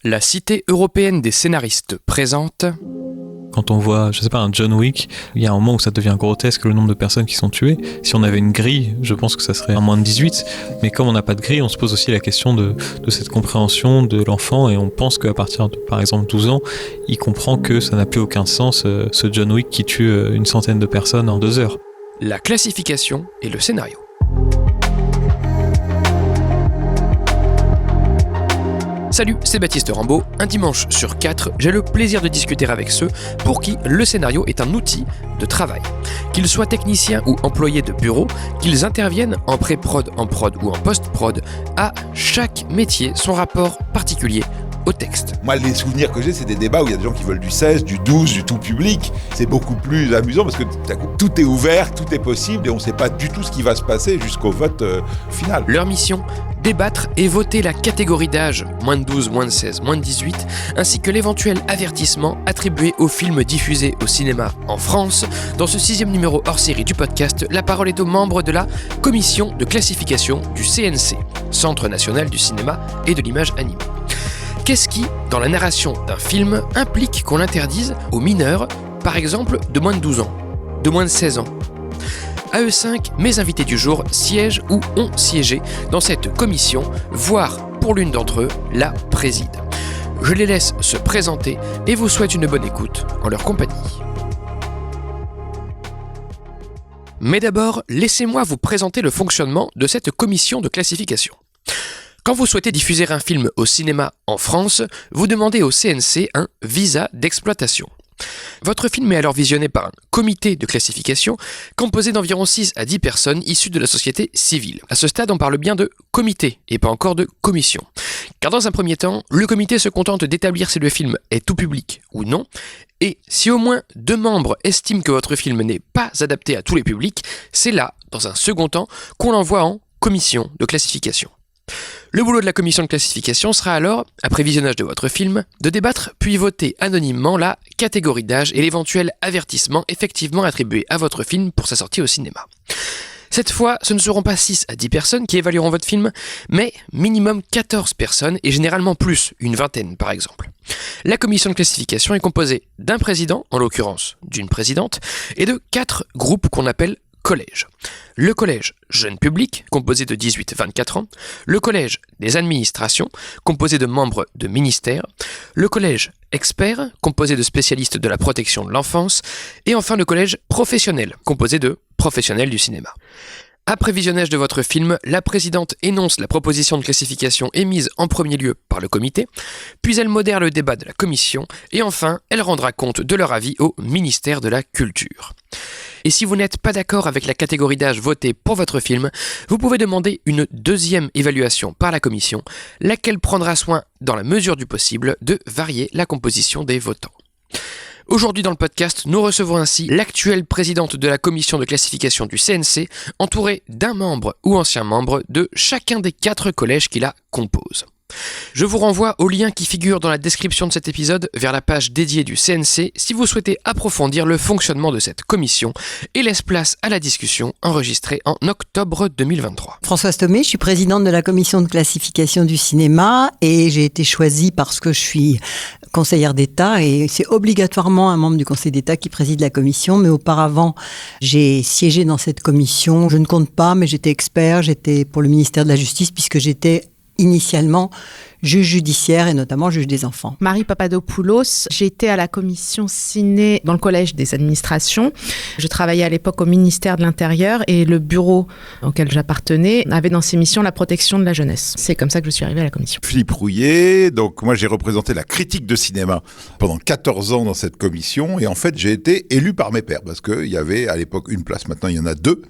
La Cité européenne des scénaristes présente... Quand on voit, un John Wick, il y a un moment où ça devient grotesque le nombre de personnes qui sont tuées. Si on avait une grille, je pense que ça serait un moins de 18. Mais comme on n'a pas de grille, on se pose aussi la question de cette compréhension de l'enfant et on pense qu'à partir de, par exemple, 12 ans, il comprend que ça n'a plus aucun sens, ce John Wick qui tue une centaine de personnes en 2 heures. La classification et le scénario. Salut, c'est Baptiste Rambaud. Un dimanche sur 4, j'ai le plaisir de discuter avec ceux pour qui le scénario est un outil de travail. Qu'ils soient techniciens ou employés de bureau, qu'ils interviennent en pré-prod, en prod ou en post-prod, à chaque métier son rapport particulier au texte. Moi, les souvenirs que j'ai, c'est des débats où il y a des gens qui veulent du 16, du 12, du tout public. C'est beaucoup plus amusant parce que tout est ouvert, tout est possible et on ne sait pas du tout ce qui va se passer jusqu'au vote final. Leur mission ? Débattre et voter la catégorie d'âge, moins de 12, moins de 16, moins de 18, ainsi que l'éventuel avertissement attribué aux films diffusés au cinéma en France. Dans ce 6e numéro hors série du podcast, la parole est aux membres de la commission de classification du CNC, Centre national du cinéma et de l'image animée. Qu'est-ce qui, dans la narration d'un film, implique qu'on l'interdise aux mineurs, par exemple de moins de 12 ans, de moins de 16 ans ? À eux 5, mes invités du jour siègent ou ont siégé dans cette commission, voire pour l'une d'entre eux, la préside. Je les laisse se présenter et vous souhaite une bonne écoute en leur compagnie. Mais d'abord, laissez-moi vous présenter le fonctionnement de cette commission de classification. Quand vous souhaitez diffuser un film au cinéma en France, vous demandez au CNC un visa d'exploitation. Votre film est alors visionné par un comité de classification composé d'environ 6 à 10 personnes issues de la société civile. À ce stade, on parle bien de comité et pas encore de commission. Car dans un premier temps, le comité se contente d'établir si le film est tout public ou non, et si au moins 2 membres estiment que votre film n'est pas adapté à tous les publics, c'est là, dans un second temps, qu'on l'envoie en commission de classification. Le boulot de la commission de classification sera alors, après visionnage de votre film, de débattre puis voter anonymement la catégorie d'âge et l'éventuel avertissement effectivement attribué à votre film pour sa sortie au cinéma. Cette fois, ce ne seront pas 6 à 10 personnes qui évalueront votre film, mais minimum 14 personnes et généralement plus, une vingtaine par exemple. La commission de classification est composée d'un président, en l'occurrence d'une présidente, et de 4 groupes qu'on appelle collège. Le collège jeune public, composé de 18-24 ans, le collège des administrations, composé de membres de ministères, le collège expert, composé de spécialistes de la protection de l'enfance, et enfin le collège professionnel, composé de professionnels du cinéma. Après visionnage de votre film, la présidente énonce la proposition de classification émise en premier lieu par le comité, puis elle modère le débat de la commission, et enfin, elle rendra compte de leur avis au ministère de la Culture. Et si vous n'êtes pas d'accord avec la catégorie d'âge votée pour votre film, vous pouvez demander une deuxième évaluation par la commission, laquelle prendra soin, dans la mesure du possible, de varier la composition des votants. Aujourd'hui dans le podcast, nous recevons ainsi l'actuelle présidente de la commission de classification du CNC, entourée d'un membre ou ancien membre de chacun des 4 collèges qui la composent. Je vous renvoie au lien qui figure dans la description de cet épisode vers la page dédiée du CNC si vous souhaitez approfondir le fonctionnement de cette commission et laisse place à la discussion enregistrée en octobre 2023. Françoise Thomé, je suis présidente de la commission de classification du cinéma et j'ai été choisie parce que je suis conseillère d'État et c'est obligatoirement un membre du Conseil d'État qui préside la commission, mais auparavant j'ai siégé dans cette commission, je ne compte pas, mais j'étais expert, j'étais pour le ministère de la Justice puisque j'étais initialement juge judiciaire et notamment juge des enfants. Marie Papadopoulos, j'étais à la commission ciné dans le collège des administrations. Je travaillais à l'époque au ministère de l'Intérieur et le bureau auquel j'appartenais avait dans ses missions la protection de la jeunesse. C'est comme ça que je suis arrivée à la commission. Philippe Rouillet, donc moi j'ai représenté la critique de cinéma pendant 14 ans dans cette commission et en fait j'ai été élu par mes pairs parce qu'il y avait à l'époque une place, maintenant il y en a 2.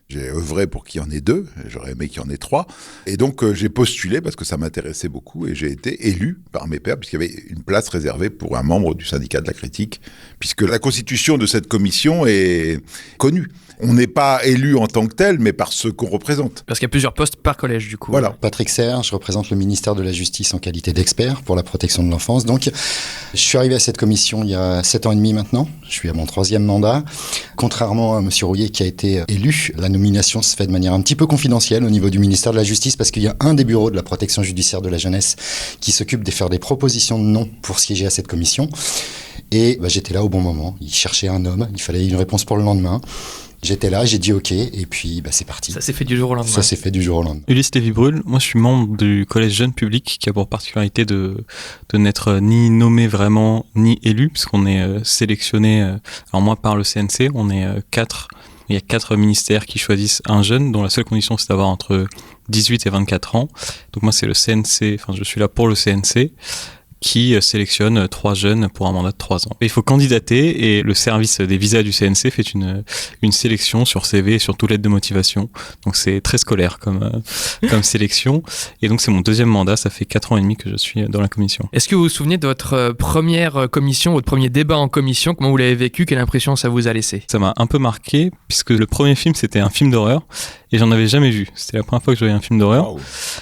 J'ai œuvré pour qu'il y en ait 2, j'aurais aimé qu'il y en ait 3. Et donc j'ai postulé parce que ça m'intéressait beaucoup et j'ai été élu par mes pairs puisqu'il y avait une place réservée pour un membre du syndicat de la critique, puisque la constitution de cette commission est connue. On n'est pas élu en tant que tel, mais par ce qu'on représente. Parce qu'il y a plusieurs postes par collège du coup. Voilà. Patrick Serre, je représente le ministère de la Justice en qualité d'expert pour la protection de l'enfance. Donc, je suis arrivé à cette commission il y a 7 ans et demi maintenant. Je suis à mon 3e mandat. Contrairement à M. Rouillet qui a été élu l'année nomination se fait de manière un petit peu confidentielle au niveau du ministère de la Justice parce qu'il y a un des bureaux de la protection judiciaire de la jeunesse qui s'occupe de faire des propositions de nom pour siéger à cette commission. Et j'étais là au bon moment. Il cherchait un homme, il fallait une réponse pour le lendemain. J'étais là, j'ai dit OK, et puis c'est parti. Ça s'est fait du jour au lendemain. Ça s'est fait du jour au lendemain. Ulysse Lévy-Bruhl, moi je suis membre du collège jeune public qui a pour particularité de n'être ni nommé vraiment ni élu, puisqu'on est sélectionné, alors moi par le CNC, on est 4. Il y a 4 ministères qui choisissent un jeune dont la seule condition c'est d'avoir entre 18 et 24 ans. Donc moi c'est le CNC, enfin je suis là pour le CNC qui sélectionne 3 jeunes pour un mandat de 3 ans. Il faut candidater et le service des visas du CNC fait une sélection sur CV et sur toute lettre de motivation. Donc c'est très scolaire comme sélection. Et donc c'est mon 2e mandat, ça fait 4 ans et demi que je suis dans la commission. Est-ce que vous vous souvenez de votre première commission, votre premier débat en commission? Comment vous l'avez vécu? Quelle impression ça vous a laissé? Ça m'a un peu marqué puisque le premier film c'était un film d'horreur. Et j'en avais jamais vu. C'était la première fois que je voyais un film d'horreur. Wow.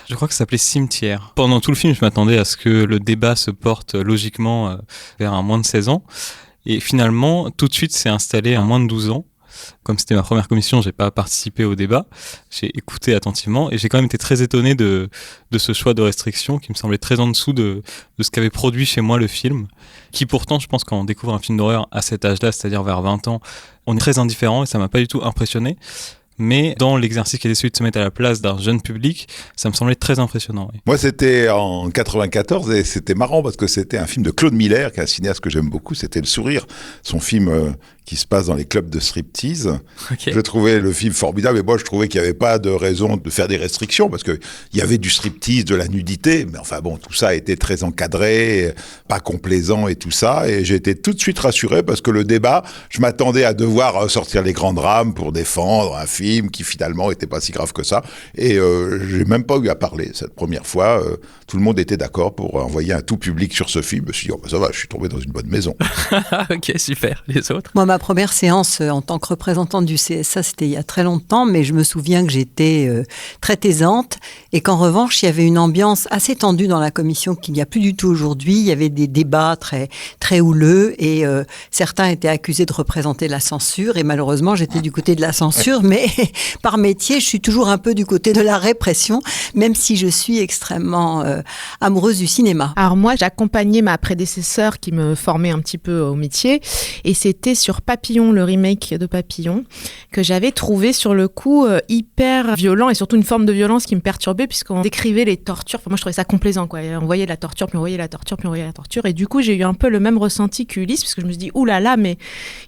Je crois que ça s'appelait Cimetière. Pendant tout le film, je m'attendais à ce que le débat se porte logiquement vers un moins de 16 ans. Et finalement, tout de suite, c'est installé à moins de 12 ans. Comme c'était ma première commission, j'ai pas participé au débat. J'ai écouté attentivement et j'ai quand même été très étonné de ce choix de restriction qui me semblait très en dessous de ce qu'avait produit chez moi le film. Qui pourtant, je pense, quand on découvre un film d'horreur à cet âge-là, c'est-à-dire vers 20 ans, on est très indifférent et ça m'a pas du tout impressionné. Mais dans l'exercice qui était celui de se mettre à la place d'un jeune public, ça me semblait très impressionnant. Oui. Moi, c'était en 94 et c'était marrant parce que c'était un film de Claude Miller, qui est un cinéaste que j'aime beaucoup. C'était Le Sourire, son film qui se passe dans les clubs de striptease. Okay. Je trouvais le film formidable et moi, je trouvais qu'il n'y avait pas de raison de faire des restrictions parce qu'il y avait du striptease, de la nudité. Mais enfin bon, tout ça était très encadré, pas complaisant et tout ça. Et j'ai été tout de suite rassuré parce que le débat, je m'attendais à devoir sortir les grandes rames pour défendre un film qui finalement était pas si grave que ça. Et j'ai même pas eu à parler cette première fois. Tout le monde était d'accord pour envoyer un tout public sur ce film. Je me suis dit, ça va, je suis tombé dans une bonne maison. Ok, super. Les autres? Moi, ma première séance en tant que représentante du CSA, c'était il y a très longtemps, mais je me souviens que j'étais très taisante et qu'en revanche, il y avait une ambiance assez tendue dans la commission qu'il n'y a plus du tout aujourd'hui. Il y avait des débats très, très houleux et certains étaient accusés de représenter la censure et malheureusement, j'étais du côté de la censure, mais par métier, je suis toujours un peu du côté de la répression, même si je suis extrêmement amoureuse du cinéma. Alors moi, j'accompagnais ma prédécesseur qui me formait un petit peu au métier et c'était sur Papillon, le remake de Papillon, que j'avais trouvé sur le coup hyper violent et surtout une forme de violence qui me perturbait puisqu'on décrivait les tortures. Enfin, moi, je trouvais ça complaisant, quoi. On voyait la torture, puis on voyait la torture, puis on voyait la torture. Et du coup, j'ai eu un peu le même ressenti qu'Ulysse puisque je me suis dit, oulala, mais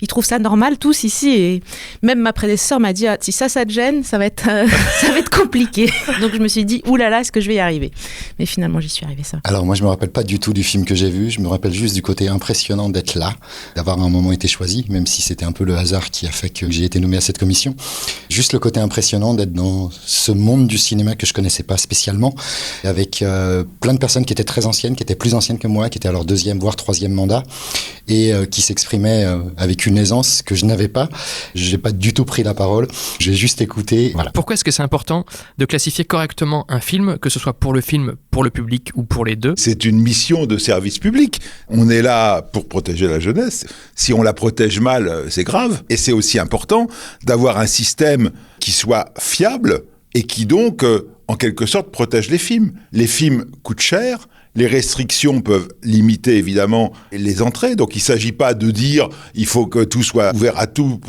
ils trouvent ça normal tous ici. Et même ma prédécesseur m'a dit, si ça te gêne, ça va être compliqué. Donc je me suis dit, oulala, est-ce que je vais y arriver? Mais finalement, j'y suis arrivée, ça. Alors moi, je me rappelle pas du tout du film que j'ai vu. Je me rappelle juste du côté impressionnant d'être là, d'avoir à un moment été choisi, même si c'était un peu le hasard qui a fait que j'ai été nommé à cette commission. Juste le côté impressionnant d'être dans ce monde du cinéma que je connaissais pas spécialement, avec plein de personnes qui étaient très anciennes, qui étaient plus anciennes que moi, qui étaient à leur 2e voire 3e mandat, et qui s'exprimaient avec une aisance que je n'avais pas. J'ai pas du tout pris la parole. J'ai juste écouté. Voilà. Pourquoi est-ce que c'est important de classifier correctement un film, que ce soit pour le film, pour le public ou pour les deux? C'est une mission de service public. On est là pour protéger la jeunesse. Si on la protège mal, c'est grave. Et c'est aussi important d'avoir un système qui soit fiable et qui donc, en quelque sorte, protège les films. Les films coûtent cher. Les restrictions peuvent limiter évidemment les entrées. Donc il ne s'agit pas de dire il faut que tout soit ouvert à tout.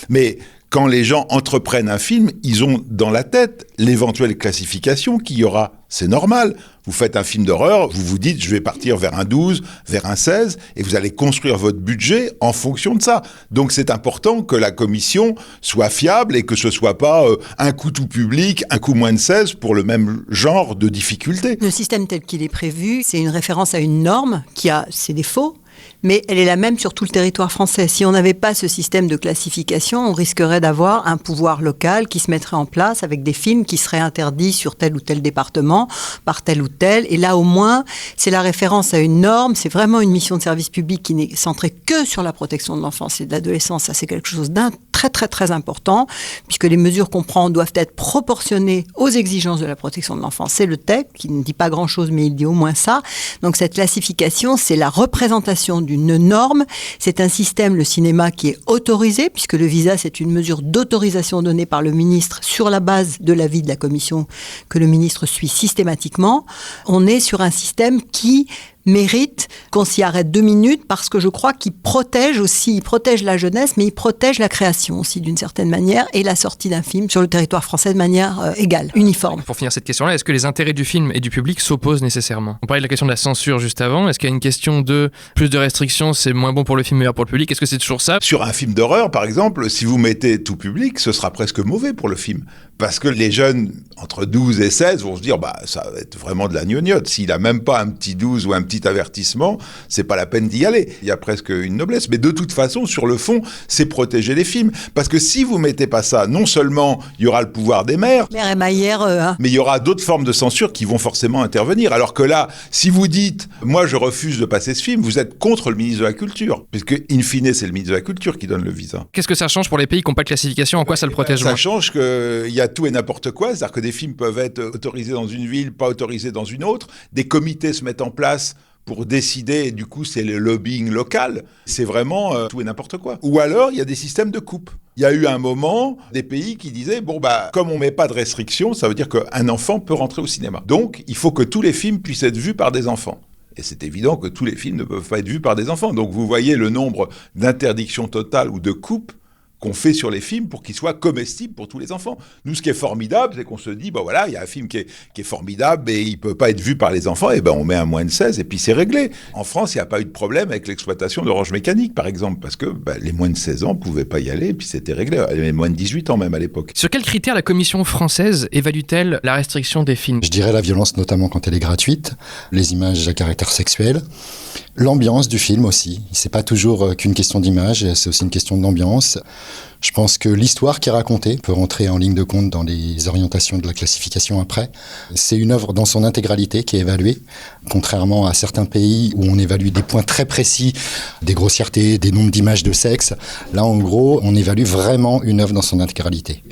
Mais quand les gens entreprennent un film, ils ont dans la tête l'éventuelle classification qu'il y aura. C'est normal. Vous faites un film d'horreur, vous vous dites je vais partir vers un 12, vers un 16, et vous allez construire votre budget en fonction de ça. Donc c'est important que la commission soit fiable et que ce soit pas un coup tout public, un coup moins de 16 pour le même genre de difficulté. Le système tel qu'il est prévu, c'est une référence à une norme qui a ses défauts, mais elle est la même sur tout le territoire français. Si on n'avait pas ce système de classification, on risquerait d'avoir un pouvoir local qui se mettrait en place avec des films qui seraient interdits sur tel ou tel département, par tel ou tel. Et là, au moins, c'est la référence à une norme. C'est vraiment une mission de service public qui n'est centrée que sur la protection de l'enfance et de l'adolescence. Ça, c'est quelque chose d'un très, très, très important, puisque les mesures qu'on prend doivent être proportionnées aux exigences de la protection de l'enfance. C'est le texte qui ne dit pas grand-chose, mais il dit au moins ça. Donc, cette classification, c'est la représentation l'instauration d'une norme. C'est un système, le cinéma, qui est autorisé, puisque le visa, c'est une mesure d'autorisation donnée par le ministre sur la base de l'avis de la commission que le ministre suit systématiquement. On est sur un système qui mérite qu'on s'y arrête 2 minutes parce que je crois qu'il protège aussi, il protège la jeunesse, mais il protège la création aussi d'une certaine manière et la sortie d'un film sur le territoire français de manière égale, uniforme. Pour finir cette question-là, est-ce que les intérêts du film et du public s'opposent nécessairement ? On parlait de la question de la censure juste avant. Est-ce qu'il y a une question de plus de restrictions, c'est moins bon pour le film, meilleur pour le public ? Est-ce que c'est toujours ça ? Sur un film d'horreur, par exemple, si vous mettez tout public, ce sera presque mauvais pour le film. Parce que les jeunes, entre 12 et 16, vont se dire, ça va être vraiment de la gnognotte. S'il a même pas un petit 12 ou un petit avertissement, c'est pas la peine d'y aller. Il y a presque une noblesse. Mais de toute façon, sur le fond, c'est protéger les films. Parce que si vous mettez pas ça, non seulement il y aura le pouvoir des maires, Maire et Maillère, mais il y aura d'autres formes de censure qui vont forcément intervenir. Alors que là, si vous dites, moi je refuse de passer ce film, vous êtes contre le ministre de la Culture. Puisque, in fine, c'est le ministre de la Culture qui donne le visa. Qu'est-ce que ça change pour les pays qui n'ont pas de classification ? En quoi ça le protège moins ? Ça change qu'il y a tout et n'importe quoi. C'est-à-dire que des films peuvent être autorisés dans une ville, pas autorisés dans une autre. Des comités se mettent en place pour décider, et du coup, c'est le lobbying local. C'est vraiment tout et n'importe quoi. Ou alors, il y a des systèmes de coupe. Il y a eu un moment, des pays qui disaient, comme on met pas de restrictions, ça veut dire qu'un enfant peut rentrer au cinéma. Donc, il faut que tous les films puissent être vus par des enfants. Et c'est évident que tous les films ne peuvent pas être vus par des enfants. Donc, vous voyez le nombre d'interdictions totales ou de coupes qu'on fait sur les films pour qu'ils soient comestibles pour tous les enfants. Nous, ce qui est formidable, c'est qu'on se dit, il y a un film qui est formidable et il peut pas être vu par les enfants, et on met un moins de 16 et puis c'est réglé. En France, il n'y a pas eu de problème avec l'exploitation d'Orange Mécanique, par exemple, parce que les moins de 16 ans ne pouvaient pas y aller et puis c'était réglé. Les moins de 18 ans même à l'époque. Sur quels critères la commission française évalue-t-elle la restriction des films ? Je dirais la violence, notamment quand elle est gratuite, les images à caractère sexuel, l'ambiance du film aussi. C'est pas toujours qu'une question d'image, c'est aussi une question d'ambiance. Je pense que l'histoire qui est racontée peut rentrer en ligne de compte dans les orientations de la classification après. C'est une œuvre dans son intégralité qui est évaluée, contrairement à certains pays où on évalue des points très précis, des grossièretés, des nombres d'images de sexe. Là, en gros, on évalue vraiment une œuvre dans son intégralité.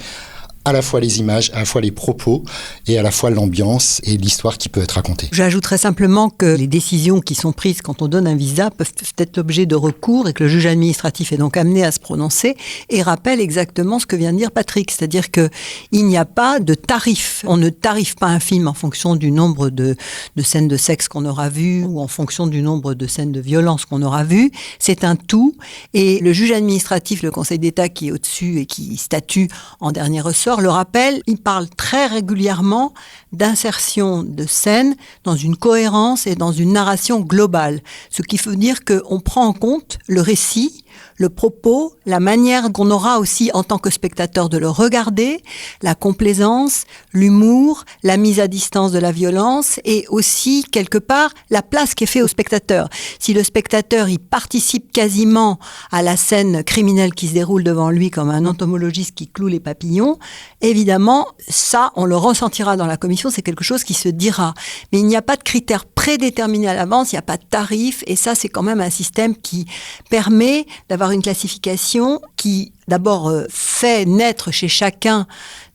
À la fois les images, à la fois les propos, et à la fois l'ambiance et l'histoire qui peut être racontée. J'ajouterais simplement que les décisions qui sont prises quand on donne un visa peuvent être l'objet de recours et que le juge administratif est donc amené à se prononcer et rappelle exactement ce que vient de dire Patrick, c'est-à-dire qu'il n'y a pas de tarif. On ne tarife pas un film en fonction du nombre de scènes de sexe qu'on aura vues ou en fonction du nombre de scènes de violence qu'on aura vues. C'est un tout et le juge administratif, le Conseil d'État qui est au-dessus et qui statue en dernier ressort, le rappel, il parle très régulièrement d'insertion de scènes dans une cohérence et dans une narration globale. Ce qui veut dire qu'on prend en compte le récit, le propos, la manière qu'on aura aussi en tant que spectateur de le regarder, la complaisance, l'humour, la mise à distance de la violence et aussi, quelque part, la place qui est faite au spectateur. Si le spectateur, il participe quasiment à la scène criminelle qui se déroule devant lui comme un entomologiste qui cloue les papillons, évidemment, ça, on le ressentira dans la commission, c'est quelque chose qui se dira. Mais il n'y a pas de critères prédéterminés à l'avance, il n'y a pas de tarif et ça, c'est quand même un système qui permet d'avoir une classification qui, d'abord, fait naître chez chacun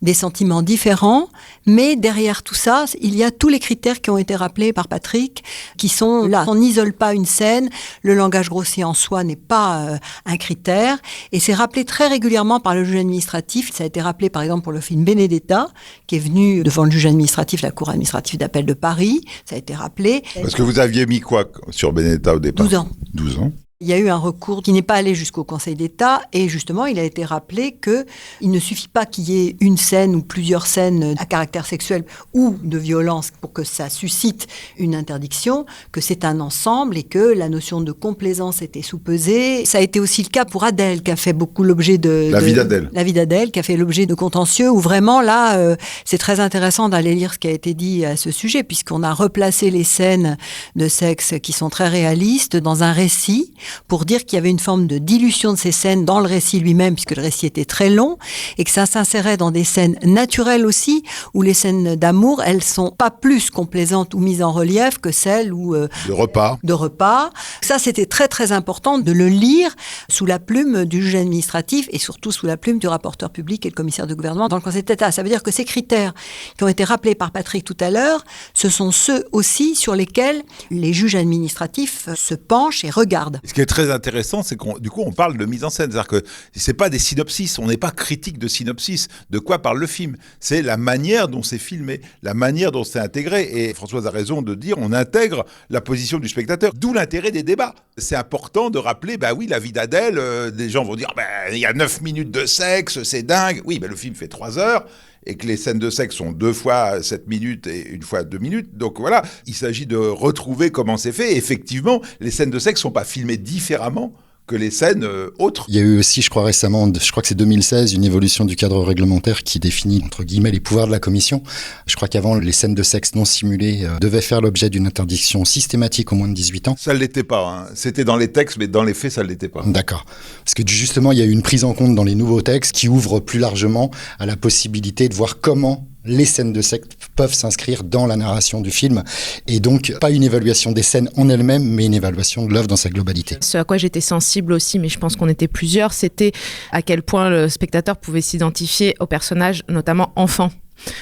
des sentiments différents, mais derrière tout ça, il y a tous les critères qui ont été rappelés par Patrick, qui sont là. On n'isole pas une scène, le langage grossier en soi n'est pas un critère, et c'est rappelé très régulièrement par le juge administratif. Ça a été rappelé par exemple pour le film Benedetta, qui est venu devant le juge administratif, la Cour administrative d'appel de Paris, ça a été rappelé. Parce que vous aviez mis quoi sur Benedetta au départ ? 12 ans. 12 ans. Il y a eu un recours qui n'est pas allé jusqu'au Conseil d'État et justement, il a été rappelé qu'il ne suffit pas qu'il y ait une scène ou plusieurs scènes à caractère sexuel ou de violence pour que ça suscite une interdiction, que c'est un ensemble et que la notion de complaisance était sous-pesée. Ça a été aussi le cas pour Adèle, qui a fait beaucoup l'objet de... La vie d'Adèle. La vie d'Adèle, qui a fait l'objet de contentieux, où vraiment, là, c'est très intéressant d'aller lire ce qui a été dit à ce sujet, puisqu'on a replacé les scènes de sexe qui sont très réalistes dans un récit pour dire qu'il y avait une forme de dilution de ces scènes dans le récit lui-même, puisque le récit était très long, et que ça s'insérait dans des scènes naturelles aussi, où les scènes d'amour, elles sont pas plus complaisantes ou mises en relief que celles où... De repas. Ça, c'était très très important de le lire sous la plume du juge administratif et surtout sous la plume du rapporteur public et le commissaire de gouvernement dans le Conseil d'État. Ça veut dire que ces critères qui ont été rappelés par Patrick tout à l'heure, ce sont ceux aussi sur lesquels les juges administratifs se penchent et regardent. Ce qui est très intéressant, c'est du coup, on parle de mise en scène. C'est-à-dire que c'est pas des synopsis, on n'est pas critique de synopsis. De quoi parle le film ? C'est la manière dont c'est filmé, la manière dont c'est intégré. Et Françoise a raison de dire, on intègre la position du spectateur, d'où l'intérêt des débats. C'est important de rappeler, bah oui, la vie d'Adèle, des gens vont dire, il y a 9 minutes de sexe, c'est dingue. Oui, le film fait 3 heures. Et que les scènes de sexe sont 2 fois 7 minutes et 1 fois 2 minutes. Donc voilà, il s'agit de retrouver comment c'est fait. Et effectivement, les scènes de sexe ne sont pas filmées différemment que les scènes autres. Il y a eu aussi, je crois récemment, je crois que c'est 2016, une évolution du cadre réglementaire qui définit, entre guillemets, les pouvoirs de la commission. Je crois qu'avant, les scènes de sexe non simulées devaient faire l'objet d'une interdiction systématique au moins de 18 ans. Ça ne l'était pas. Hein. C'était dans les textes, mais dans les faits, ça ne l'était pas. D'accord. Parce que justement, il y a eu une prise en compte dans les nouveaux textes qui ouvre plus largement à la possibilité de voir comment les scènes de sexe peuvent s'inscrire dans la narration du film. Et donc, pas une évaluation des scènes en elles-mêmes, mais une évaluation de l'œuvre dans sa globalité. Ce à quoi j'étais sensible aussi, mais je pense qu'on était plusieurs, c'était à quel point le spectateur pouvait s'identifier aux personnages, notamment enfants.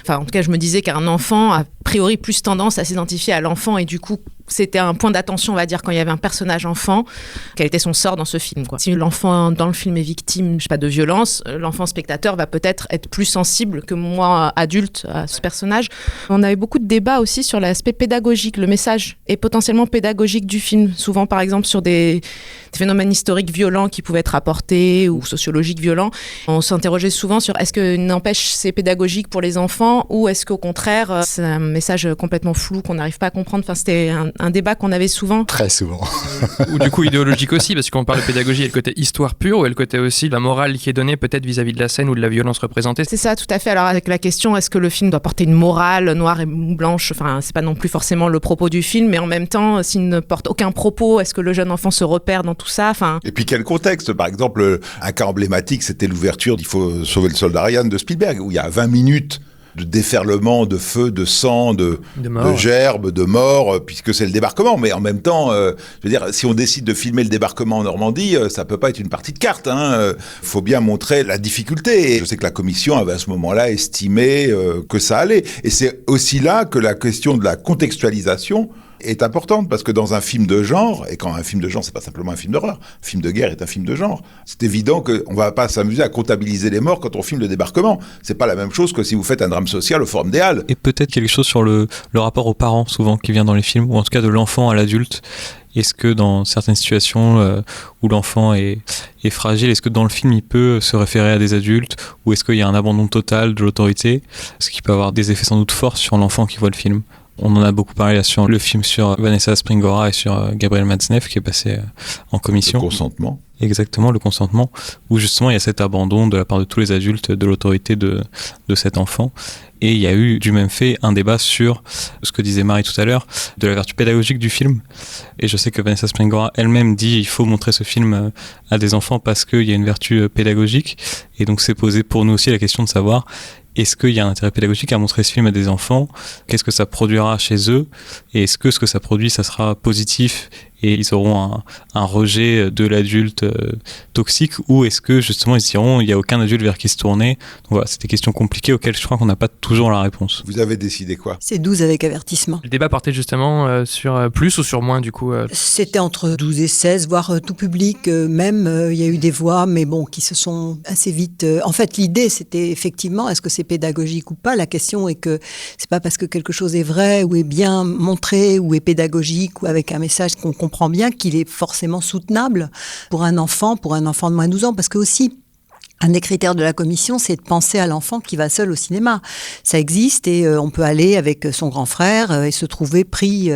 Enfin, en tout cas, je me disais qu'un enfant a priori plus tendance à s'identifier à l'enfant et du coup, c'était un point d'attention, on va dire, quand il y avait un personnage enfant, quel était son sort dans ce film, quoi. Si l'enfant dans le film est victime, je sais pas, de violence, l'enfant spectateur va peut-être être plus sensible que moi, adulte, à ce personnage. On avait beaucoup de débats aussi sur l'aspect pédagogique, le message est potentiellement pédagogique du film. Souvent, par exemple, sur des phénomènes historiques violents qui pouvaient être rapportés ou sociologiques violents. On s'interrogeait souvent sur est-ce que n'empêche c'est pédagogique pour les enfants ou est-ce qu'au contraire, c'est un message complètement flou qu'on n'arrive pas à comprendre. Enfin, c'était un débat qu'on avait souvent. Très souvent. Ou du coup idéologique aussi, parce qu'on parle de pédagogie, il y a le côté histoire pure, ou il y a le côté aussi de la morale qui est donnée peut-être vis-à-vis de la scène ou de la violence représentée. C'est ça, tout à fait. Alors avec la question, est-ce que le film doit porter une morale noire et blanche ? Enfin, c'est pas non plus forcément le propos du film, mais en même temps, s'il ne porte aucun propos, est-ce que le jeune enfant se repère dans tout ça ? Enfin... Et puis quel contexte ? Par exemple, un cas emblématique, c'était l'ouverture d'Il faut sauver le soldat Ryan de Spielberg, où il y a 20 minutes de déferlement, de feu, de sang, de gerbes, de morts, puisque c'est le débarquement. Mais en même temps, je veux dire, si on décide de filmer le débarquement en Normandie, ça peut pas être une partie de cartes. Faut bien montrer la difficulté. Et je sais que la commission avait à ce moment-là estimé que ça allait. Et c'est aussi là que la question de la contextualisation est importante, parce que dans un film de genre, et quand un film de genre, c'est pas simplement un film d'horreur, un film de guerre est un film de genre, c'est évident qu'on va pas s'amuser à comptabiliser les morts quand on filme le débarquement. C'est pas la même chose que si vous faites un drame social au Forum des Halles. Et peut-être quelque chose sur le rapport aux parents, souvent, qui vient dans les films, ou en tout cas de l'enfant à l'adulte. Est-ce que dans certaines situations où l'enfant est fragile, est-ce que dans le film il peut se référer à des adultes, ou est-ce qu'il y a un abandon total de l'autorité, ce qui peut avoir des effets sans doute forts sur l'enfant qui voit le film? On en a beaucoup parlé là sur le film sur Vanessa Springora et sur Gabriel Matzneff qui est passé en commission. Le consentement. Exactement, le consentement, où justement il y a cet abandon de la part de tous les adultes de l'autorité de cet enfant. Et il y a eu du même fait un débat sur ce que disait Marie tout à l'heure, de la vertu pédagogique du film. Et je sais que Vanessa Springora elle-même dit il faut montrer ce film à des enfants parce qu'il y a une vertu pédagogique. Et donc c'est posé pour nous aussi la question de savoir est-ce qu'il y a un intérêt pédagogique à montrer ce film à des enfants ? Qu'est-ce que ça produira chez eux ? Et est-ce que ce que ça produit, ça sera positif et ils auront un rejet de l'adulte toxique, ou est-ce que justement ils se diront il n'y a aucun adulte vers qui se tourner? Donc voilà, c'est des questions compliquées auxquelles je crois qu'on n'a pas toujours la réponse. Vous avez décidé quoi? C'est 12 avec avertissement. Le débat portait justement sur plus ou sur moins du coup C'était entre 12 et 16, voire tout public, même il y a eu des voix, mais bon, qui se sont assez vite... En fait, l'idée, c'était effectivement, est-ce que c'est pédagogique ou pas? La question est que c'est pas parce que quelque chose est vrai ou est bien montré ou est pédagogique ou avec un message qu'on comprend bien qu'il est forcément soutenable pour un enfant de moins de 12 ans, parce que aussi Un des critères de la commission, c'est de penser à l'enfant qui va seul au cinéma. Ça existe et on peut aller avec son grand frère et se trouver pris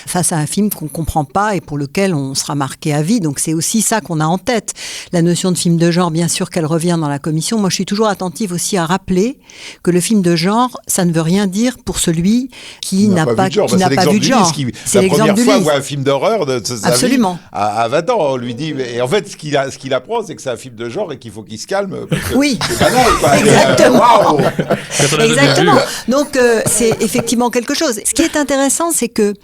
face à un film qu'on ne comprend pas et pour lequel on sera marqué à vie. Donc c'est aussi ça qu'on a en tête. La notion de film de genre, bien sûr qu'elle revient dans la commission. Moi, je suis toujours attentive aussi à rappeler que le film de genre, ça ne veut rien dire pour celui qui n'a pas vu de genre. C'est la première fois qu'on voit un film d'horreur de sa Absolument. vie à 20 ans. On lui dit, et en fait, ce qu'il apprend, c'est que c'est un film de genre et qu'il faut qu'il se calme. Oui, c'est banal, quoi. exactement. Wow. Exactement. Donc, c'est effectivement quelque chose. Ce qui est intéressant, c'est que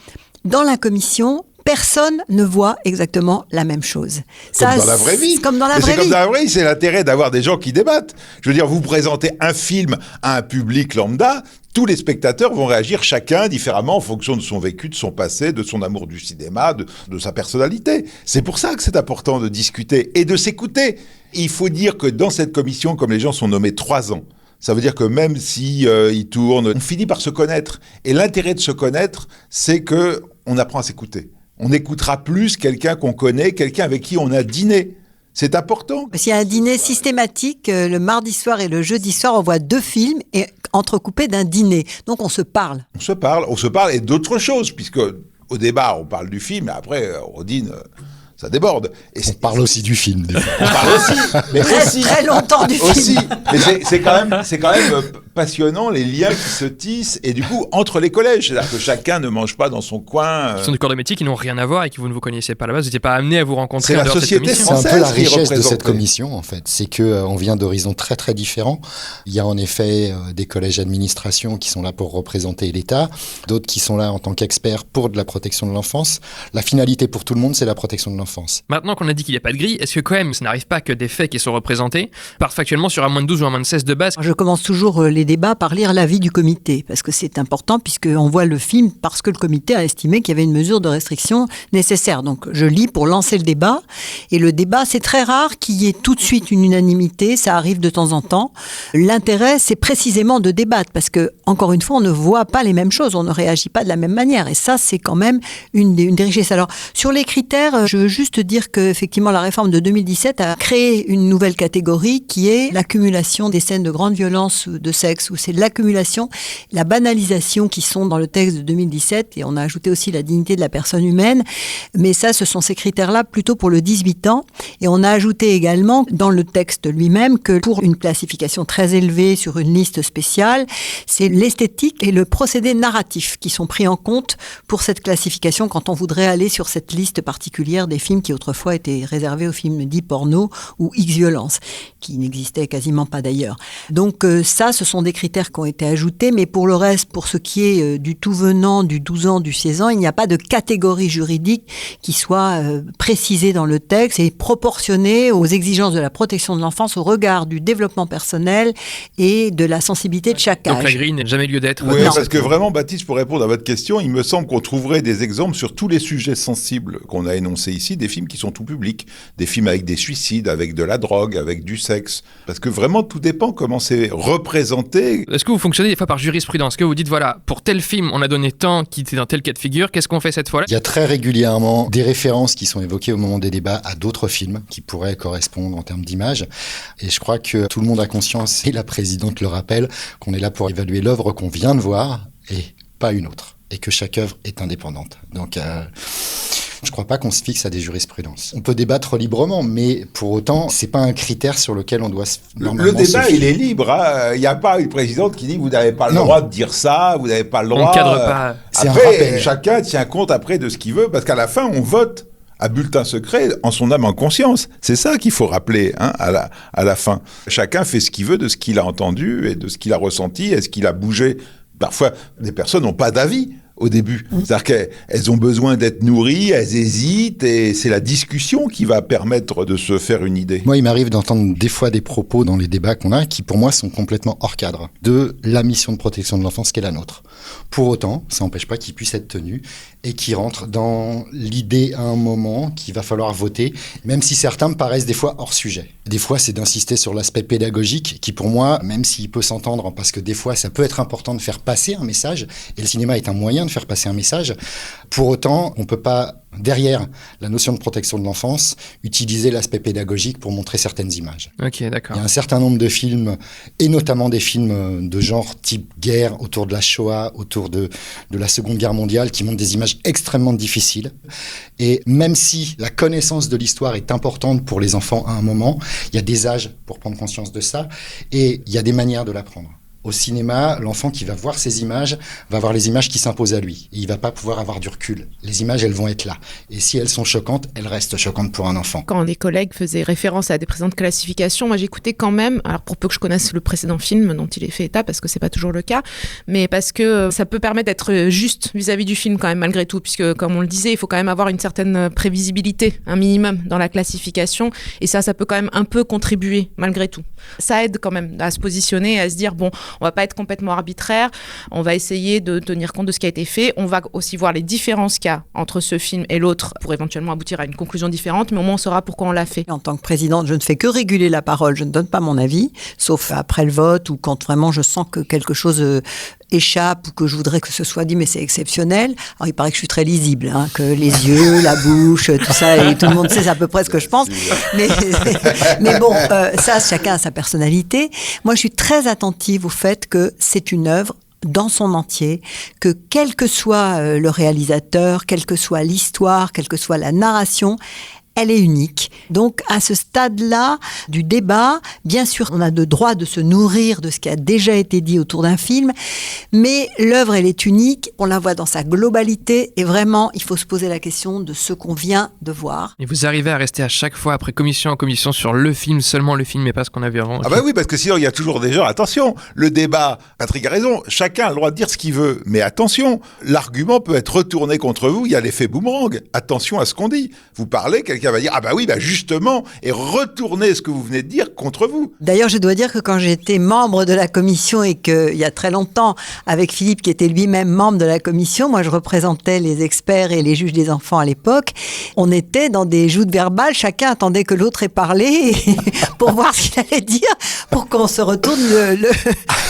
dans la commission, personne ne voit exactement la même chose. Comme dans la vraie vie. Comme dans la vraie vie. Comme dans la vraie vie, c'est l'intérêt d'avoir des gens qui débattent. Je veux dire, vous présentez un film à un public lambda, tous les spectateurs vont réagir chacun différemment en fonction de son vécu, de son passé, de son amour du cinéma, de sa personnalité. C'est pour ça que c'est important de discuter et de s'écouter. Il faut dire que dans cette commission, comme les gens sont nommés 3 ans, ça veut dire que même si ils tournent, on finit par se connaître. Et l'intérêt de se connaître, c'est que on apprend à s'écouter. On écoutera plus quelqu'un qu'on connaît, quelqu'un avec qui on a dîné. C'est important. S'il y a un dîner systématique, le mardi soir et le jeudi soir, on voit 2 films et entrecoupés d'un dîner. Donc on se parle. On se parle et d'autres choses, puisque au débat, on parle du film, et après, on dîne... Ça déborde. Et on parle aussi du film. Des fois. On parle aussi, mais aussi très longtemps du aussi. film. Mais c'est quand même passionnant les liens qui se tissent et du coup entre les collèges, c'est-à-dire que chacun ne mange pas dans son coin. Ce sont des corps de métier qui n'ont rien à voir et qui vous ne vous connaissiez pas à la base. Vous n'étiez pas amené à vous rencontrer. C'est la société française. C'est un peu la richesse de cette commission en fait. C'est que on vient d'horizons très très différents. Il y a en effet des collèges d'administration qui sont là pour représenter l'État, d'autres qui sont là en tant qu'experts pour de la protection de l'enfance. La finalité pour tout le monde, c'est la protection de l'enfance. Maintenant qu'on a dit qu'il n'y a pas de grille, est-ce que quand même ça n'arrive pas que des faits qui sont représentés partent factuellement sur un moins de 12 ou un moins de 16 de base? Je commence toujours les débats par lire l'avis du comité, parce que c'est important, puisqu'on voit le film parce que le comité a estimé qu'il y avait une mesure de restriction nécessaire. Donc je lis pour lancer le débat, et le débat, c'est très rare qu'il y ait tout de suite une unanimité, ça arrive de temps en temps. L'intérêt, c'est précisément de débattre, parce que, encore une fois, on ne voit pas les mêmes choses, on ne réagit pas de la même manière, et ça, c'est quand même une des richesses. Alors, sur les critères, je veux juste dire que effectivement la réforme de 2017 a créé une nouvelle catégorie qui est l'accumulation des scènes de grande violence de sexe, où c'est l'accumulation, la banalisation qui sont dans le texte de 2017, et on a ajouté aussi la dignité de la personne humaine, mais ça ce sont ces critères-là plutôt pour le 18 ans, et on a ajouté également dans le texte lui-même que pour une classification très élevée sur une liste spéciale, c'est l'esthétique et le procédé narratif qui sont pris en compte pour cette classification quand on voudrait aller sur cette liste particulière des films qui autrefois étaient réservés aux films dits porno ou X-violence, qui n'existaient quasiment pas d'ailleurs. Donc ça, ce sont des critères qui ont été ajoutés, mais pour le reste, pour ce qui est du tout venant, du 12 ans, du 16 ans, il n'y a pas de catégorie juridique qui soit précisée dans le texte et proportionnée aux exigences de la protection de l'enfance au regard du développement personnel et de la sensibilité de chaque âge. Donc la grille n'a jamais lieu d'être. Oui, parce que vraiment, Baptiste, pour répondre à votre question, il me semble qu'on trouverait des exemples sur tous les sujets sensibles qu'on a énoncés ici, des films qui sont tout publics, des films avec des suicides, avec de la drogue, avec du sexe. Parce que vraiment, tout dépend comment c'est représenté. Est-ce que vous fonctionnez des fois par jurisprudence? Que vous dites, voilà, pour tel film, on a donné tant qui était dans tel cas de figure, qu'est-ce qu'on fait cette fois-là? Il y a très régulièrement des références qui sont évoquées au moment des débats à d'autres films qui pourraient correspondre en termes d'image. Et je crois que tout le monde a conscience, et la présidente le rappelle, qu'on est là pour évaluer l'œuvre qu'on vient de voir et pas une autre. Et que chaque œuvre est indépendante. Donc, je ne crois pas qu'on se fixe à des jurisprudences. On peut débattre librement, mais pour autant, c'est pas un critère sur lequel on doit le débat, il est libre. Il n'y a pas une présidente qui dit vous n'avez pas le droit de dire ça, vous n'avez pas le droit. On ne cadre pas. C'est après, un rappel. Chacun tient compte après de ce qu'il veut, parce qu'à la fin, on vote à bulletin secret en son âme en conscience. C'est ça qu'il faut rappeler à la fin. Chacun fait ce qu'il veut de ce qu'il a entendu et de ce qu'il a ressenti et ce qu'il a bougé. Parfois, des personnes n'ont pas d'avis au début. C'est-à-dire qu'elles ont besoin d'être nourries, elles hésitent, et c'est la discussion qui va permettre de se faire une idée. Moi, il m'arrive d'entendre des fois des propos dans les débats qu'on a qui, pour moi, sont complètement hors cadre de la mission de protection de l'enfance qui est la nôtre. Pour autant, ça n'empêche pas qu'ils puissent être tenus et qu'ils rentrent dans l'idée à un moment qu'il va falloir voter, même si certains me paraissent des fois hors sujet. Des fois, c'est d'insister sur l'aspect pédagogique qui, pour moi, même s'il peut s'entendre, parce que des fois, ça peut être important de faire passer un message, et le cinéma est un moyen de de faire passer un message. Pour autant, on ne peut pas, derrière la notion de protection de l'enfance, utiliser l'aspect pédagogique pour montrer certaines images. Ok, d'accord. Il y a un certain nombre de films, et notamment des films de genre type guerre, autour de la Shoah, autour de la Seconde Guerre mondiale, qui montrent des images extrêmement difficiles. Et même si la connaissance de l'histoire est importante pour les enfants à un moment, il y a des âges pour prendre conscience de ça, et il y a des manières de l'apprendre. Au cinéma, l'enfant qui va voir ces images va voir les images qui s'imposent à lui. Et il va pas pouvoir avoir du recul. Les images, elles vont être là. Et si elles sont choquantes, elles restent choquantes pour un enfant. Quand les collègues faisaient référence à des précédentes classifications, moi j'écoutais quand même, alors pour peu que je connaisse le précédent film dont il est fait état, parce que c'est pas toujours le cas, mais parce que ça peut permettre d'être juste vis-à-vis du film quand même malgré tout, puisque comme on le disait, il faut quand même avoir une certaine prévisibilité, un minimum dans la classification, et ça peut quand même un peu contribuer malgré tout. Ça aide quand même à se positionner, à se dire bon, on va pas être complètement arbitraire, on va essayer de tenir compte de ce qui a été fait, on va aussi voir les différences qu'il y a entre ce film et l'autre pour éventuellement aboutir à une conclusion différente, mais au moins on saura pourquoi on l'a fait. En tant que présidente, je ne fais que réguler la parole, je ne donne pas mon avis, sauf après le vote ou quand vraiment je sens que quelque chose échappe ou que je voudrais que ce soit dit, mais c'est exceptionnel. Alors il paraît que je suis très lisible, hein, que les yeux, la bouche, tout ça, et tout le monde sait à peu près ce que je pense. Mais bon, ça, chacun a sa personnalité. Moi, je suis très attentive au fait que c'est une œuvre dans son entier, que quel que soit le réalisateur, quelle que soit l'histoire, quelle que soit la narration, elle est unique. Donc, à ce stade-là du débat, bien sûr, on a le droit de se nourrir de ce qui a déjà été dit autour d'un film, mais l'œuvre, elle est unique, on la voit dans sa globalité, et vraiment, il faut se poser la question de ce qu'on vient de voir. Et vous arrivez à rester à chaque fois, après commission en commission, sur le film, seulement le film, et pas ce qu'on a vu avant. Ah bah oui, parce que sinon, il y a toujours des gens... Attention, le débat, Patrick a raison, chacun a le droit de dire ce qu'il veut, mais attention, l'argument peut être retourné contre vous, il y a l'effet boomerang. Attention à ce qu'on dit. Vous parlez, quelqu'un va dire « Ah bah oui, bah justement », et retourner ce que vous venez de dire contre vous. D'ailleurs, je dois dire que quand j'étais membre de la commission et qu'il y a très longtemps, avec Philippe qui était lui-même membre de la commission, moi je représentais les experts et les juges des enfants à l'époque, on était dans des joutes verbales, chacun attendait que l'autre ait parlé pour voir ce qu'il allait dire, pour qu'on se retourne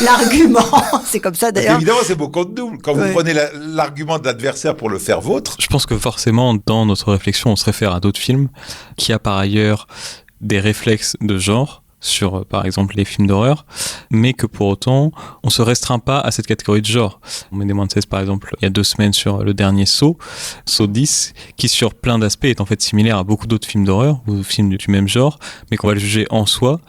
l'argument. C'est comme ça d'ailleurs. Évidemment, c'est beau contre double. Quand vous prenez l'argument de l'adversaire pour le faire vôtre. Je pense que forcément, dans notre réflexion, on se réfère à d'autres films qui a par ailleurs des réflexes de genre sur, par exemple, les films d'horreur, mais que pour autant, on se restreint pas à cette catégorie de genre. On met des moins de 16, par exemple, il y a 2 semaines sur le dernier Saw 10, qui sur plein d'aspects est en fait similaire à beaucoup d'autres films d'horreur, ou films du même genre, mais qu'on va le juger en soi.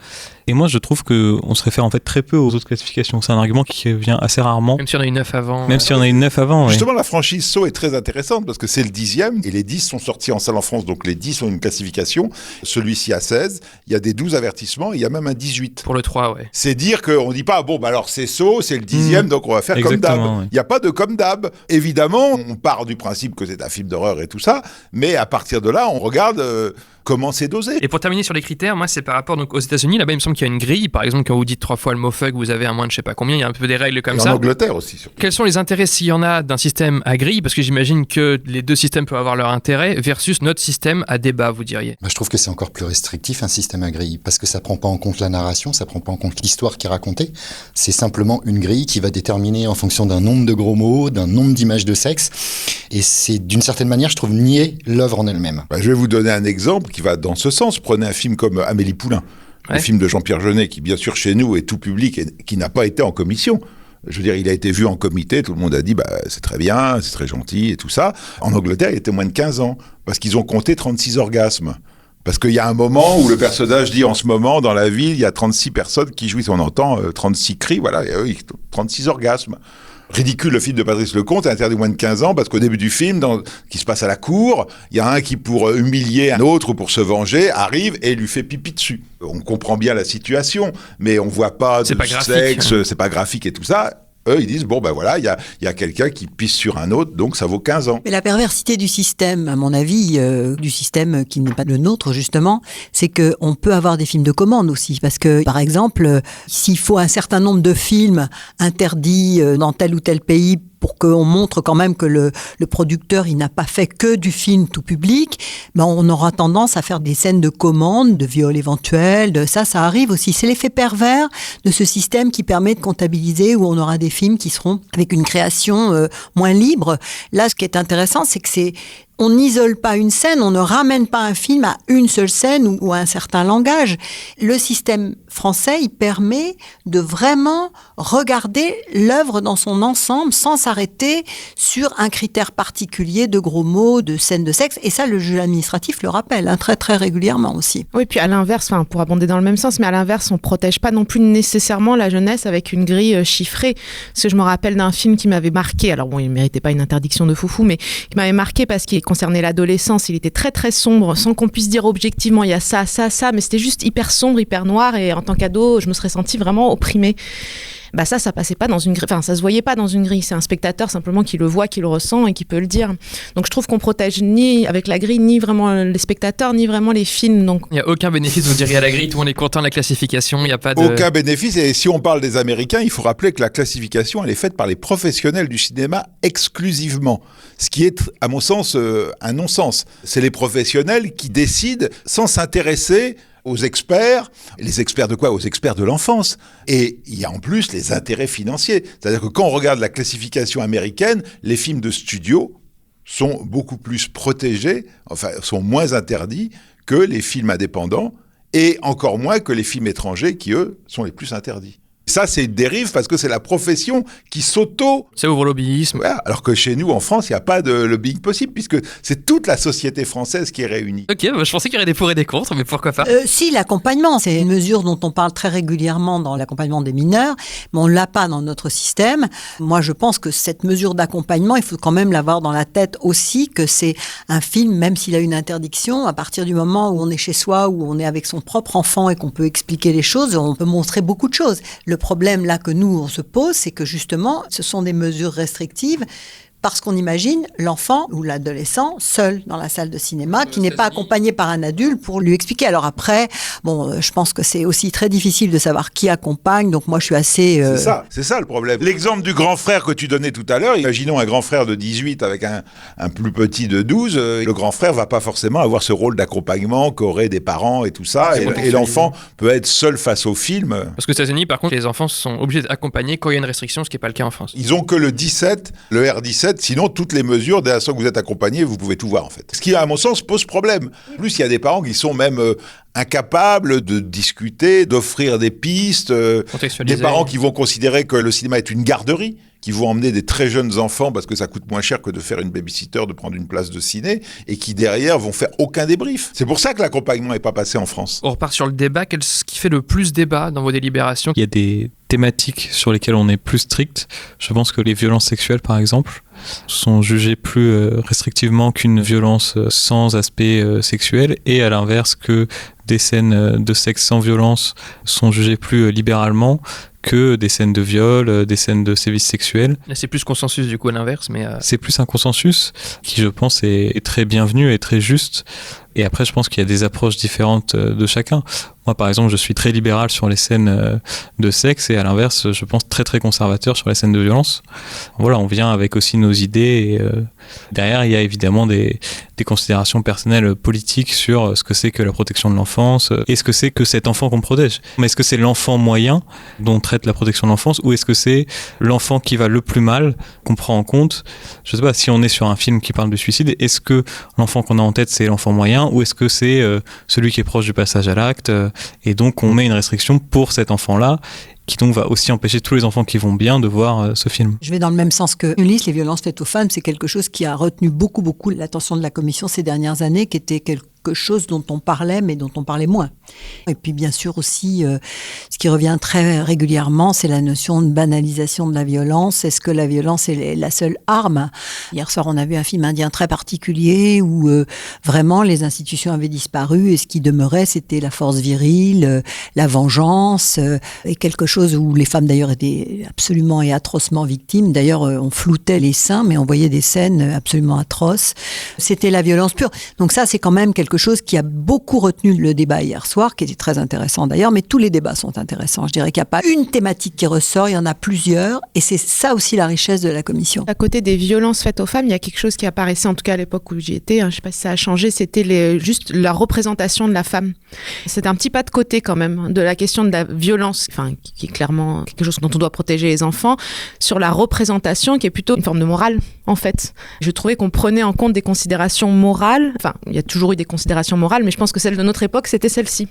Et moi, je trouve qu'on se réfère en fait très peu aux autres classifications. C'est un argument qui revient assez rarement. Même si on a eu 9 avant. Même si on a eu 9 avant, ouais. Justement, la franchise Saw est très intéressante parce que c'est le 10e et les 10 sont sortis en salle en France, donc les 10 ont une classification. Celui-ci a 16, il y a des 12 avertissements, il y a même un 18. Pour le 3, ouais. C'est dire qu'on ne dit pas, bon, bah alors c'est Saw, c'est le 10e, donc on va faire comme d'hab. Ouais. Il n'y a pas de comme d'hab. Évidemment, on part du principe que c'est un film d'horreur et tout ça, mais à partir de là, on regarde... comment c'est dosé. Et pour terminer sur les critères, moi c'est par rapport donc aux États-Unis, là-bas il me semble qu'il y a une grille, par exemple quand vous dites 3 fois le mot fuck, vous avez un moins de je sais pas combien, il y a un peu des règles comme et ça. En Angleterre aussi surtout. Quels sont les intérêts s'il y en a d'un système à grille, parce que j'imagine que les deux systèmes peuvent avoir leur intérêt, versus notre système à débat, vous diriez? Je trouve que c'est encore plus restrictif un système à grille, parce que ça prend pas en compte la narration, ça prend pas en compte l'histoire qui est racontée, c'est simplement une grille qui va déterminer en fonction d'un nombre de gros mots, d'un nombre d'images de sexe, et c'est d'une certaine manière, je trouve, nier l'œuvre en elle-même. Je vais vous donner un exemple qui va dans ce sens. Prenez un film comme Amélie Poulain, le film de Jean-Pierre Jeunet, qui bien sûr chez nous est tout public et qui n'a pas été en commission. Je veux dire, il a été vu en comité, tout le monde a dit c'est très bien, c'est très gentil et tout ça. En Angleterre, il était moins de 15 ans, parce qu'ils ont compté 36 orgasmes. Parce qu'il y a un moment où le personnage dit en ce moment, dans la ville, il y a 36 personnes qui jouissent. On entend 36 cris, voilà, et 36 orgasmes. Ridicule, le film de Patrice Lecomte est interdit moins de 15 ans parce qu'au début du film, qui se passe à la cour, il y a un qui, pour humilier un autre ou pour se venger, arrive et lui fait pipi dessus. On comprend bien la situation, mais on voit pas de sexe, c'est pas graphique et tout ça. Eux, ils disent, voilà, il y a quelqu'un qui pisse sur un autre, donc ça vaut 15 ans. Mais la perversité du système, à mon avis, du système qui n'est pas le nôtre, justement, c'est qu'on peut avoir des films de commande aussi. Parce que, par exemple, s'il faut un certain nombre de films interdits dans tel ou tel pays pour qu'on montre quand même que le producteur, il n'a pas fait que du film tout public, ben on aura tendance à faire des scènes de commande, de viol éventuel, ça arrive aussi. C'est l'effet pervers de ce système qui permet de comptabiliser, où on aura des films qui seront avec une création moins libre. Là, ce qui est intéressant, c'est que on n'isole pas une scène, on ne ramène pas un film à une seule scène ou à un certain langage. Le système français, il permet de vraiment regarder l'œuvre dans son ensemble sans s'arrêter sur un critère particulier de gros mots, de scènes de sexe. Et ça, le juge administratif le rappelle très très régulièrement aussi. Oui, puis à l'inverse, pour abonder dans le même sens, mais à l'inverse, on ne protège pas non plus nécessairement la jeunesse avec une grille chiffrée. Parce que je me rappelle d'un film qui m'avait marqué, alors bon, il ne méritait pas une interdiction de foufou, mais qui m'avait marqué parce qu'il concernait l'adolescence, il était très très sombre, sans qu'on puisse dire objectivement il y a ça, mais c'était juste hyper sombre, hyper noir, et en tant qu'ado, je me serais sentie vraiment opprimée. Ça passait pas dans une grille, ça se voyait pas dans une grille, c'est un spectateur simplement qui le voit, qui le ressent et qui peut le dire. Donc je trouve qu'on protège ni avec la grille, ni vraiment les spectateurs, ni vraiment les films. Donc il n'y a aucun bénéfice, vous diriez, à la grille, tout le monde est content de la classification, il n'y a pas de... Aucun bénéfice, et si on parle des Américains, il faut rappeler que la classification, elle est faite par les professionnels du cinéma exclusivement, ce qui est, à mon sens, un non-sens. C'est les professionnels qui décident sans s'intéresser aux experts. Les experts de quoi ? Aux experts de l'enfance. Et il y a en plus les intérêts financiers. C'est-à-dire que quand on regarde la classification américaine, les films de studio sont beaucoup plus protégés, sont moins interdits que les films indépendants, et encore moins que les films étrangers qui, eux, sont les plus interdits. Ça, c'est une dérive parce que c'est la profession qui Ça ouvre au lobbyisme. Voilà, alors que chez nous, en France, il n'y a pas de lobbying possible puisque c'est toute la société française qui est réunie. Ok, je pensais qu'il y aurait des pour et des contre, mais pourquoi pas Si, l'accompagnement, c'est une mesure dont on parle très régulièrement dans l'accompagnement des mineurs, mais on ne l'a pas dans notre système. Moi, je pense que cette mesure d'accompagnement, il faut quand même l'avoir dans la tête aussi, que c'est un film, même s'il a une interdiction, à partir du moment où on est chez soi, où on est avec son propre enfant et qu'on peut expliquer les choses, on peut montrer beaucoup de choses. Le problème là que nous on se pose, c'est que justement, ce sont des mesures restrictives parce qu'on imagine l'enfant ou l'adolescent seul dans la salle de cinéma, qui n'est pas accompagné par un adulte pour lui expliquer. Alors après, je pense que c'est aussi très difficile de savoir qui accompagne, donc moi je suis assez... C'est ça le problème. L'exemple du grand frère que tu donnais tout à l'heure, imaginons un grand frère de 18 avec un plus petit de 12, le grand frère va pas forcément avoir ce rôle d'accompagnement qu'auraient des parents et tout ça, et l'enfant peut être seul face au film. Parce que aux États-Unis, par contre, les enfants sont obligés d'accompagner quand il y a une restriction, ce qui n'est pas le cas en France. Ils ont que le 17, le R17, sinon toutes les mesures, dès l'instant que vous êtes accompagné, vous pouvez tout voir en fait. Ce qui, à mon sens, pose problème. En plus, il y a des parents qui sont même incapables de discuter, d'offrir des pistes, des parents qui vont considérer que le cinéma est une garderie, qui vont emmener des très jeunes enfants parce que ça coûte moins cher que de faire une babysitter, de prendre une place de ciné, et qui derrière vont faire aucun débrief. C'est pour ça que l'accompagnement n'est pas passé en France. On repart sur le débat. Qu'est-ce qui fait le plus débat dans vos délibérations ? Il y a des thématiques sur lesquelles on est plus strict. Je pense que les violences sexuelles, par exemple, sont jugées plus restrictivement qu'une violence sans aspect sexuel, et à l'inverse que des scènes de sexe sans violence sont jugées plus libéralement que des scènes de viol, des scènes de sévices sexuels. Là, c'est plus consensus du coup à l'inverse, mais... C'est plus un consensus qui, je pense, est très bienvenu et très juste. Et après, je pense qu'il y a des approches différentes de chacun. Moi, par exemple, je suis très libéral sur les scènes de sexe, et à l'inverse, je pense très très conservateur sur les scènes de violence. Voilà, on vient avec aussi nos idées, et derrière, il y a évidemment des considérations personnelles politiques sur ce que c'est que la protection de l'enfance, et ce que c'est que cet enfant qu'on protège. Mais est-ce que c'est l'enfant moyen dont on traite la protection de l'enfance, ou est-ce que c'est l'enfant qui va le plus mal qu'on prend en compte ? Je sais pas, si on est sur un film qui parle de suicide, est-ce que l'enfant qu'on a en tête, c'est l'enfant moyen, ou est-ce que c'est celui qui est proche du passage à l'acte, et donc on met une restriction pour cet enfant-là, qui donc va aussi empêcher tous les enfants qui vont bien de voir ce film. Je vais dans le même sens que Ulysse. Les violences faites aux femmes, c'est quelque chose qui a retenu beaucoup l'attention de la Commission ces dernières années, qui était quelque chose dont on parlait, mais dont on parlait moins. Et puis bien sûr aussi, ce qui revient très régulièrement, c'est la notion de banalisation de la violence. Est-ce que la violence est la seule arme ? Hier soir, on a vu un film indien très particulier où vraiment les institutions avaient disparu, et ce qui demeurait, c'était la force virile, la vengeance, et quelque chose où les femmes d'ailleurs étaient absolument et atrocement victimes. D'ailleurs, on floutait les seins, mais on voyait des scènes absolument atroces. C'était la violence pure. Donc ça, c'est quand même quelque quelque chose qui a beaucoup retenu le débat hier soir, qui était très intéressant d'ailleurs, mais tous les débats sont intéressants. Je dirais qu'il n'y a pas une thématique qui ressort, il y en a plusieurs, et c'est ça aussi la richesse de la commission. À côté des violences faites aux femmes, il y a quelque chose qui apparaissait, en tout cas à l'époque où j'y étais, je ne sais pas si ça a changé, c'était juste la représentation de la femme. C'est un petit pas de côté quand même, de la question de la violence, qui est clairement quelque chose dont on doit protéger les enfants, sur la représentation qui est plutôt une forme de morale, en fait. Je trouvais qu'on prenait en compte des considérations morales, il y a toujours eu des considérations morales, mais je pense que celle de notre époque, c'était celle-ci.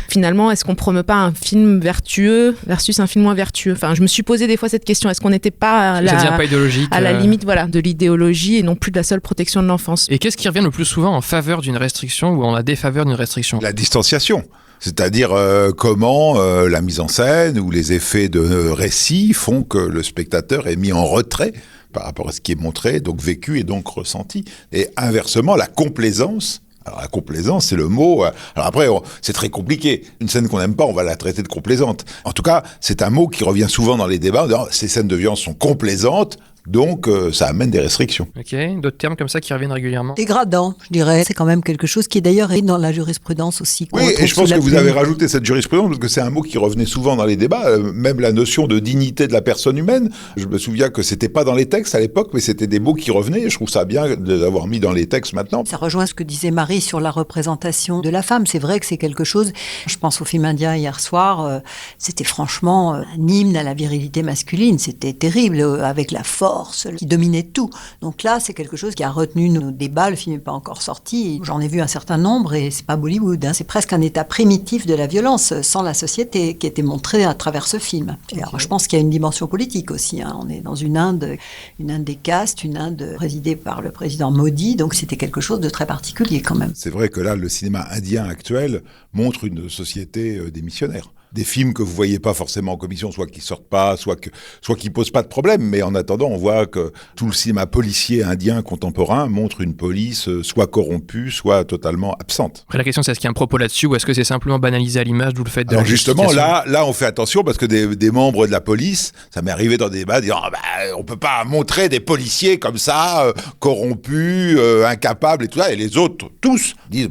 Finalement, est-ce qu'on promeut pas un film vertueux versus un film moins vertueux ? Je me suis posé des fois cette question, est-ce qu'on n'était pas à la limite de l'idéologie et non plus de la seule protection de l'enfance ? Et qu'est-ce qui revient le plus souvent en faveur d'une restriction ou en la défaveur d'une restriction ? La distanciation. C'est-à-dire comment la mise en scène ou les effets de récit font que le spectateur est mis en retrait par rapport à ce qui est montré, donc vécu et donc ressenti. Et inversement, la complaisance. Alors la complaisance, c'est le mot. Alors après, c'est très compliqué. Une scène qu'on n'aime pas, on va la traiter de complaisante. En tout cas, c'est un mot qui revient souvent dans les débats. En disant, ces scènes de violence sont complaisantes. Donc, ça amène des restrictions. Ok, d'autres termes comme ça qui reviennent régulièrement ? Dégradant, je dirais. C'est quand même quelque chose qui est d'ailleurs dans la jurisprudence aussi. Oui, et je pense que vous avez rajouté cette jurisprudence parce que c'est un mot qui revenait souvent dans les débats. Même la notion de dignité de la personne humaine. Je me souviens que c'était pas dans les textes à l'époque, mais c'était des mots qui revenaient. Et je trouve ça bien de les avoir mis dans les textes maintenant. Ça rejoint ce que disait Marie sur la représentation de la femme. C'est vrai que c'est quelque chose. Je pense au film indien hier soir. C'était franchement un hymne à la virilité masculine. C'était terrible avec la force qui dominait tout. Donc là, c'est quelque chose qui a retenu nos débats. Le film n'est pas encore sorti. J'en ai vu un certain nombre et c'est pas Bollywood. C'est presque un état primitif de la violence sans la société qui était montré à travers ce film. Et alors, je pense qu'il y a une dimension politique aussi. On est dans une Inde des castes, une Inde présidée par le président Modi. Donc c'était quelque chose de très particulier quand même. C'est vrai que là, le cinéma indien actuel montre une société démissionnaire. Des films que vous voyez pas forcément en commission, soit qui sortent pas, soit qui posent pas de problème. Mais en attendant, on voit que tout le cinéma policier indien contemporain montre une police soit corrompue, soit totalement absente. Après, la question, c'est est-ce qu'il y a un propos là-dessus ou est-ce que c'est simplement banalisé à l'image, d'où le fait de Alors la justement, là, on fait attention parce que des membres de la police, ça m'est arrivé dans des débats, dire on peut pas montrer des policiers comme ça, corrompus, incapables et tout ça. Et les autres, tous, disent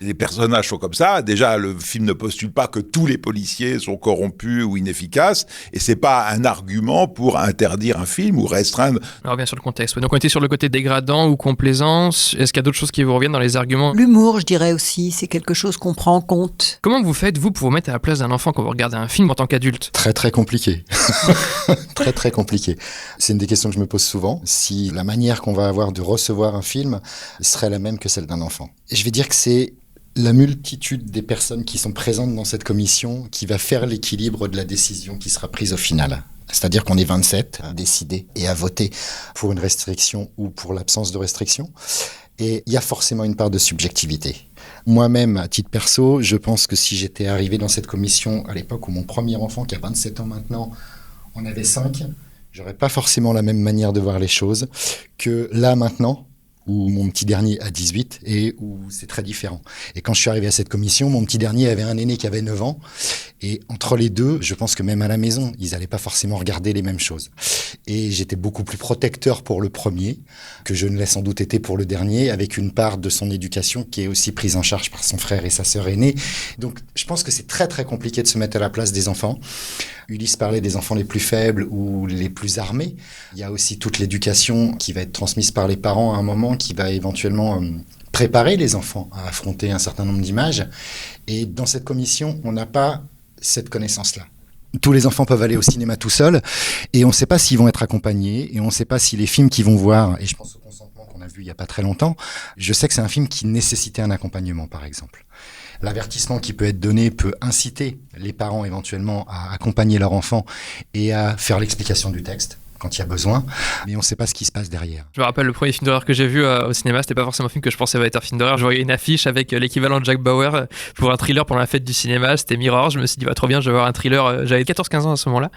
les personnages sont comme ça. Déjà, le film ne postule pas que tous les policiers sont corrompus ou inefficaces, et c'est pas un argument pour interdire un film ou restreindre. On revient sur le contexte. Donc on était sur le côté dégradant ou complaisance. Est-ce qu'il y a d'autres choses qui vous reviennent dans les arguments ? L'humour, je dirais aussi, c'est quelque chose qu'on prend en compte. Comment vous faites, vous, pour vous mettre à la place d'un enfant quand vous regardez un film en tant qu'adulte ? Très très compliqué. Très très compliqué. C'est une des questions que je me pose souvent. Si la manière qu'on va avoir de recevoir un film serait la même que celle d'un enfant. Et je vais dire que c'est la multitude des personnes qui sont présentes dans cette commission qui va faire l'équilibre de la décision qui sera prise au final. C'est-à-dire qu'on est 27 à décider et à voter pour une restriction ou pour l'absence de restriction. Et il y a forcément une part de subjectivité. Moi-même, à titre perso, je pense que si j'étais arrivé dans cette commission à l'époque où mon premier enfant, qui a 27 ans maintenant, en avait 5, j'aurais pas forcément la même manière de voir les choses que là maintenant, où mon petit dernier a 18 et où c'est très différent. Et quand je suis arrivé à cette commission, mon petit dernier avait un aîné qui avait 9 ans. Et entre les deux, je pense que même à la maison, ils n'allaient pas forcément regarder les mêmes choses. Et j'étais beaucoup plus protecteur pour le premier, que je ne l'ai sans doute été pour le dernier, avec une part de son éducation qui est aussi prise en charge par son frère et sa sœur aînée. Donc je pense que c'est très très compliqué de se mettre à la place des enfants. Ulysse parlait des enfants les plus faibles ou les plus armés. Il y a aussi toute l'éducation qui va être transmise par les parents à un moment, qui va éventuellement préparer les enfants à affronter un certain nombre d'images. Et dans cette commission, on n'a pas cette connaissance-là. Tous les enfants peuvent aller au cinéma tout seuls et on ne sait pas s'ils vont être accompagnés et on ne sait pas si les films qu'ils vont voir, et je pense au consentement qu'on a vu il n'y a pas très longtemps, je sais que c'est un film qui nécessitait un accompagnement par exemple. L'avertissement qui peut être donné peut inciter les parents éventuellement à accompagner leur enfant et à faire l'explication du texte quand il y a besoin, mais on ne sait pas ce qui se passe derrière. Je me rappelle le premier film d'horreur que j'ai vu au cinéma, c'était pas forcément un film que je pensais va être un film d'horreur. Je voyais une affiche avec l'équivalent de Jack Bauer pour un thriller pendant la fête du cinéma, c'était Mirror. Je me suis dit, trop bien, je vais voir un thriller. J'avais 14-15 ans à ce moment-là.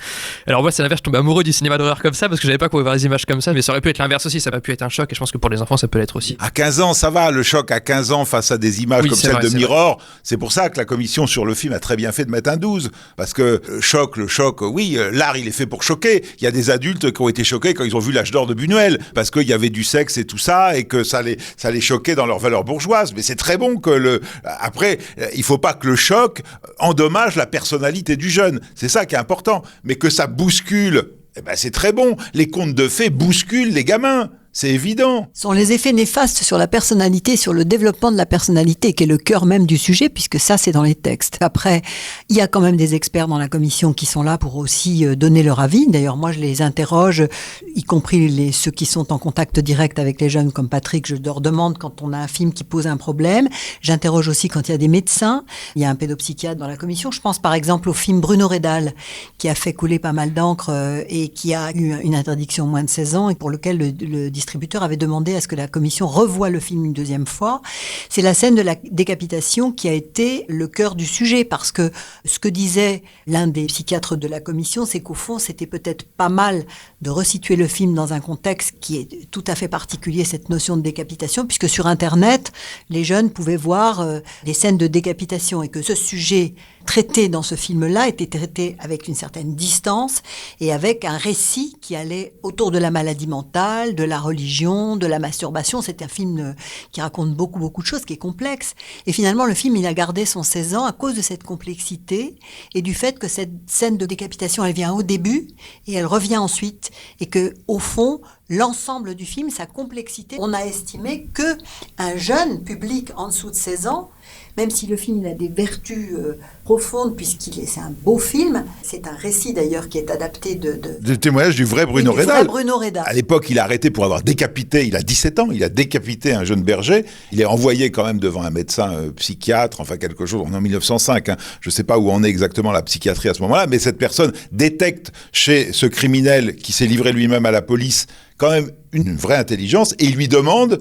Alors moi, c'est l'inverse, je tombais amoureux du cinéma d'horreur comme ça parce que j'avais pas qu'on voir les images comme ça, mais ça aurait pu être l'inverse aussi, ça aurait pu être un choc et je pense que pour les enfants, ça peut l'être aussi. À 15 ans, ça va, le choc à 15 ans face à des images comme celle de Mirror. C'est pour ça que la commission sur le film a très bien fait de mettre un 12. Parce que le choc, oui, l'art, il est fait pour choquer. Il y a des adultes qui ont été choqués quand ils ont vu L'Âge d'or de Buñuel, parce qu'il y avait du sexe et tout ça, et que ça les choquait dans leur valeur bourgeoise. Mais c'est très bon que après, il faut pas que le choc endommage la personnalité du jeune. C'est ça qui est important. Mais que ça bouscule, c'est très bon. Les contes de fées bousculent les gamins. C'est évident. Ce sont les effets néfastes sur la personnalité, sur le développement de la personnalité, qui est le cœur même du sujet, puisque ça, c'est dans les textes. Après, il y a quand même des experts dans la commission qui sont là pour aussi donner leur avis. D'ailleurs, moi, je les interroge, y compris ceux qui sont en contact direct avec les jeunes, comme Patrick. Je leur demande quand on a un film qui pose un problème. J'interroge aussi quand il y a des médecins. Il y a un pédopsychiatre dans la commission. Je pense par exemple au film Bruno Redal, qui a fait couler pas mal d'encre et qui a eu une interdiction moins de 16 ans et pour lequel le distributeur avait demandé à ce que la commission revoie le film une deuxième fois. C'est la scène de la décapitation qui a été le cœur du sujet, parce que ce que disait l'un des psychiatres de la commission, c'est qu'au fond, c'était peut-être pas mal de resituer le film dans un contexte qui est tout à fait particulier, cette notion de décapitation, puisque sur Internet, les jeunes pouvaient voir des scènes de décapitation et que ce sujet traité dans ce film-là était traité avec une certaine distance et avec un récit qui allait autour de la maladie mentale, de la religion, de la masturbation. C'est un film qui raconte beaucoup de choses, qui est complexe. Et finalement, le film, il a gardé son 16 ans à cause de cette complexité et du fait que cette scène de décapitation, elle vient au début et elle revient ensuite. Et que, au fond, l'ensemble du film, sa complexité, on a estimé que un jeune public en dessous de 16 ans, même si le film a des vertus profondes, c'est un beau film, c'est un récit d'ailleurs qui est adapté de témoignage du vrai Bruno Redal. Bruno Redal. À l'époque, il est arrêté pour avoir décapité, il a 17 ans, il a décapité un jeune berger. Il est envoyé quand même devant un médecin psychiatre, enfin quelque chose, on est en 1905, hein. Je ne sais pas où en est exactement la psychiatrie à ce moment-là, mais cette personne détecte chez ce criminel qui s'est livré lui-même à la police quand même une vraie intelligence, et il lui demande: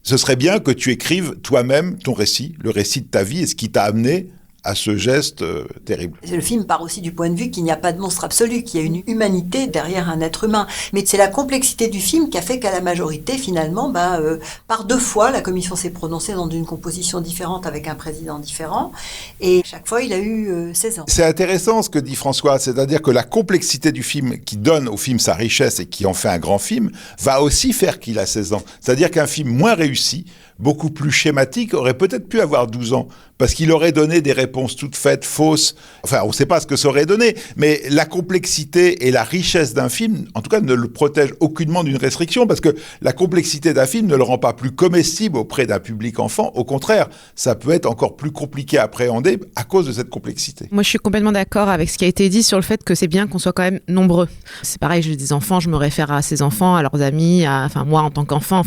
ce serait bien que tu écrives toi-même ton récit, le récit de ta vie et ce qui t'a amené à ce geste terrible. Le film part aussi du point de vue qu'il n'y a pas de monstre absolu, qu'il y a une humanité derrière un être humain. Mais c'est la complexité du film qui a fait qu'à la majorité, finalement, par 2 fois, la commission s'est prononcée dans une composition différente avec un président différent. Et chaque fois, il a eu 16 ans. C'est intéressant ce que dit François, c'est-à-dire que la complexité du film qui donne au film sa richesse et qui en fait un grand film, va aussi faire qu'il a 16 ans. C'est-à-dire qu'un film moins réussi, beaucoup plus schématique, aurait peut-être pu avoir 12 ans, parce qu'il aurait donné des réponses toutes faites, fausses. Enfin, on ne sait pas ce que ça aurait donné, mais la complexité et la richesse d'un film, en tout cas, ne le protège aucunement d'une restriction, parce que la complexité d'un film ne le rend pas plus comestible auprès d'un public enfant. Au contraire, ça peut être encore plus compliqué à appréhender à cause de cette complexité. Moi, je suis complètement d'accord avec ce qui a été dit sur le fait que c'est bien qu'on soit quand même nombreux. C'est pareil, j'ai des enfants, je me réfère à ces enfants, à leurs amis, moi en tant qu'enfant,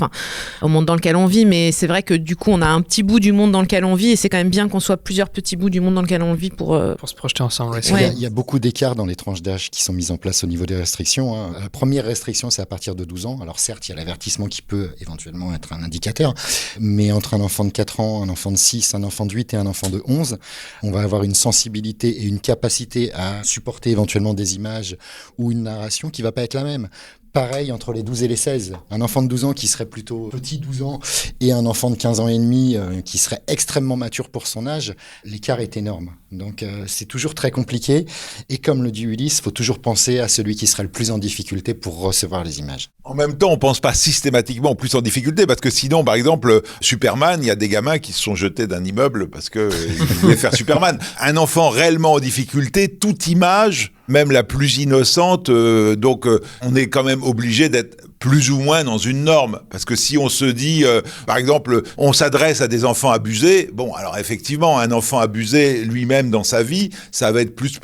au monde dans lequel on vit, mais c'est vrai que du coup, on a un petit bout du monde dans lequel on vit, et c'est quand même bien qu'on soit plusieurs petits bouts du monde dans lequel on vit pour se projeter ensemble. Ouais. Il y a beaucoup d'écarts dans les tranches d'âge qui sont mises en place au niveau des restrictions, hein. La première restriction, c'est à partir de 12 ans. Alors certes, il y a l'avertissement qui peut éventuellement être un indicateur, mais entre un enfant de 4 ans, un enfant de 6, un enfant de 8 et un enfant de 11, on va avoir une sensibilité et une capacité à supporter éventuellement des images ou une narration qui va pas être la même. Pareil entre les 12 et les 16. Un enfant de 12 ans qui serait plutôt petit 12 ans et un enfant de 15 ans et demi qui serait extrêmement mature pour son âge, l'écart est énorme. Donc c'est toujours très compliqué. Et comme le dit Ulysse, il faut toujours penser à celui qui serait le plus en difficulté pour recevoir les images. En même temps, on pense pas systématiquement au plus en difficulté, parce que sinon, par exemple, Superman, il y a des gamins qui se sont jetés d'un immeuble parce que ils voulaient faire Superman. Un enfant réellement en difficulté, toute image, même la plus innocente, on est quand même obligé d'être plus ou moins dans une norme, parce que si on se dit, par exemple, on s'adresse à des enfants abusés, alors effectivement, un enfant abusé lui-même dans sa vie, ça va être plus,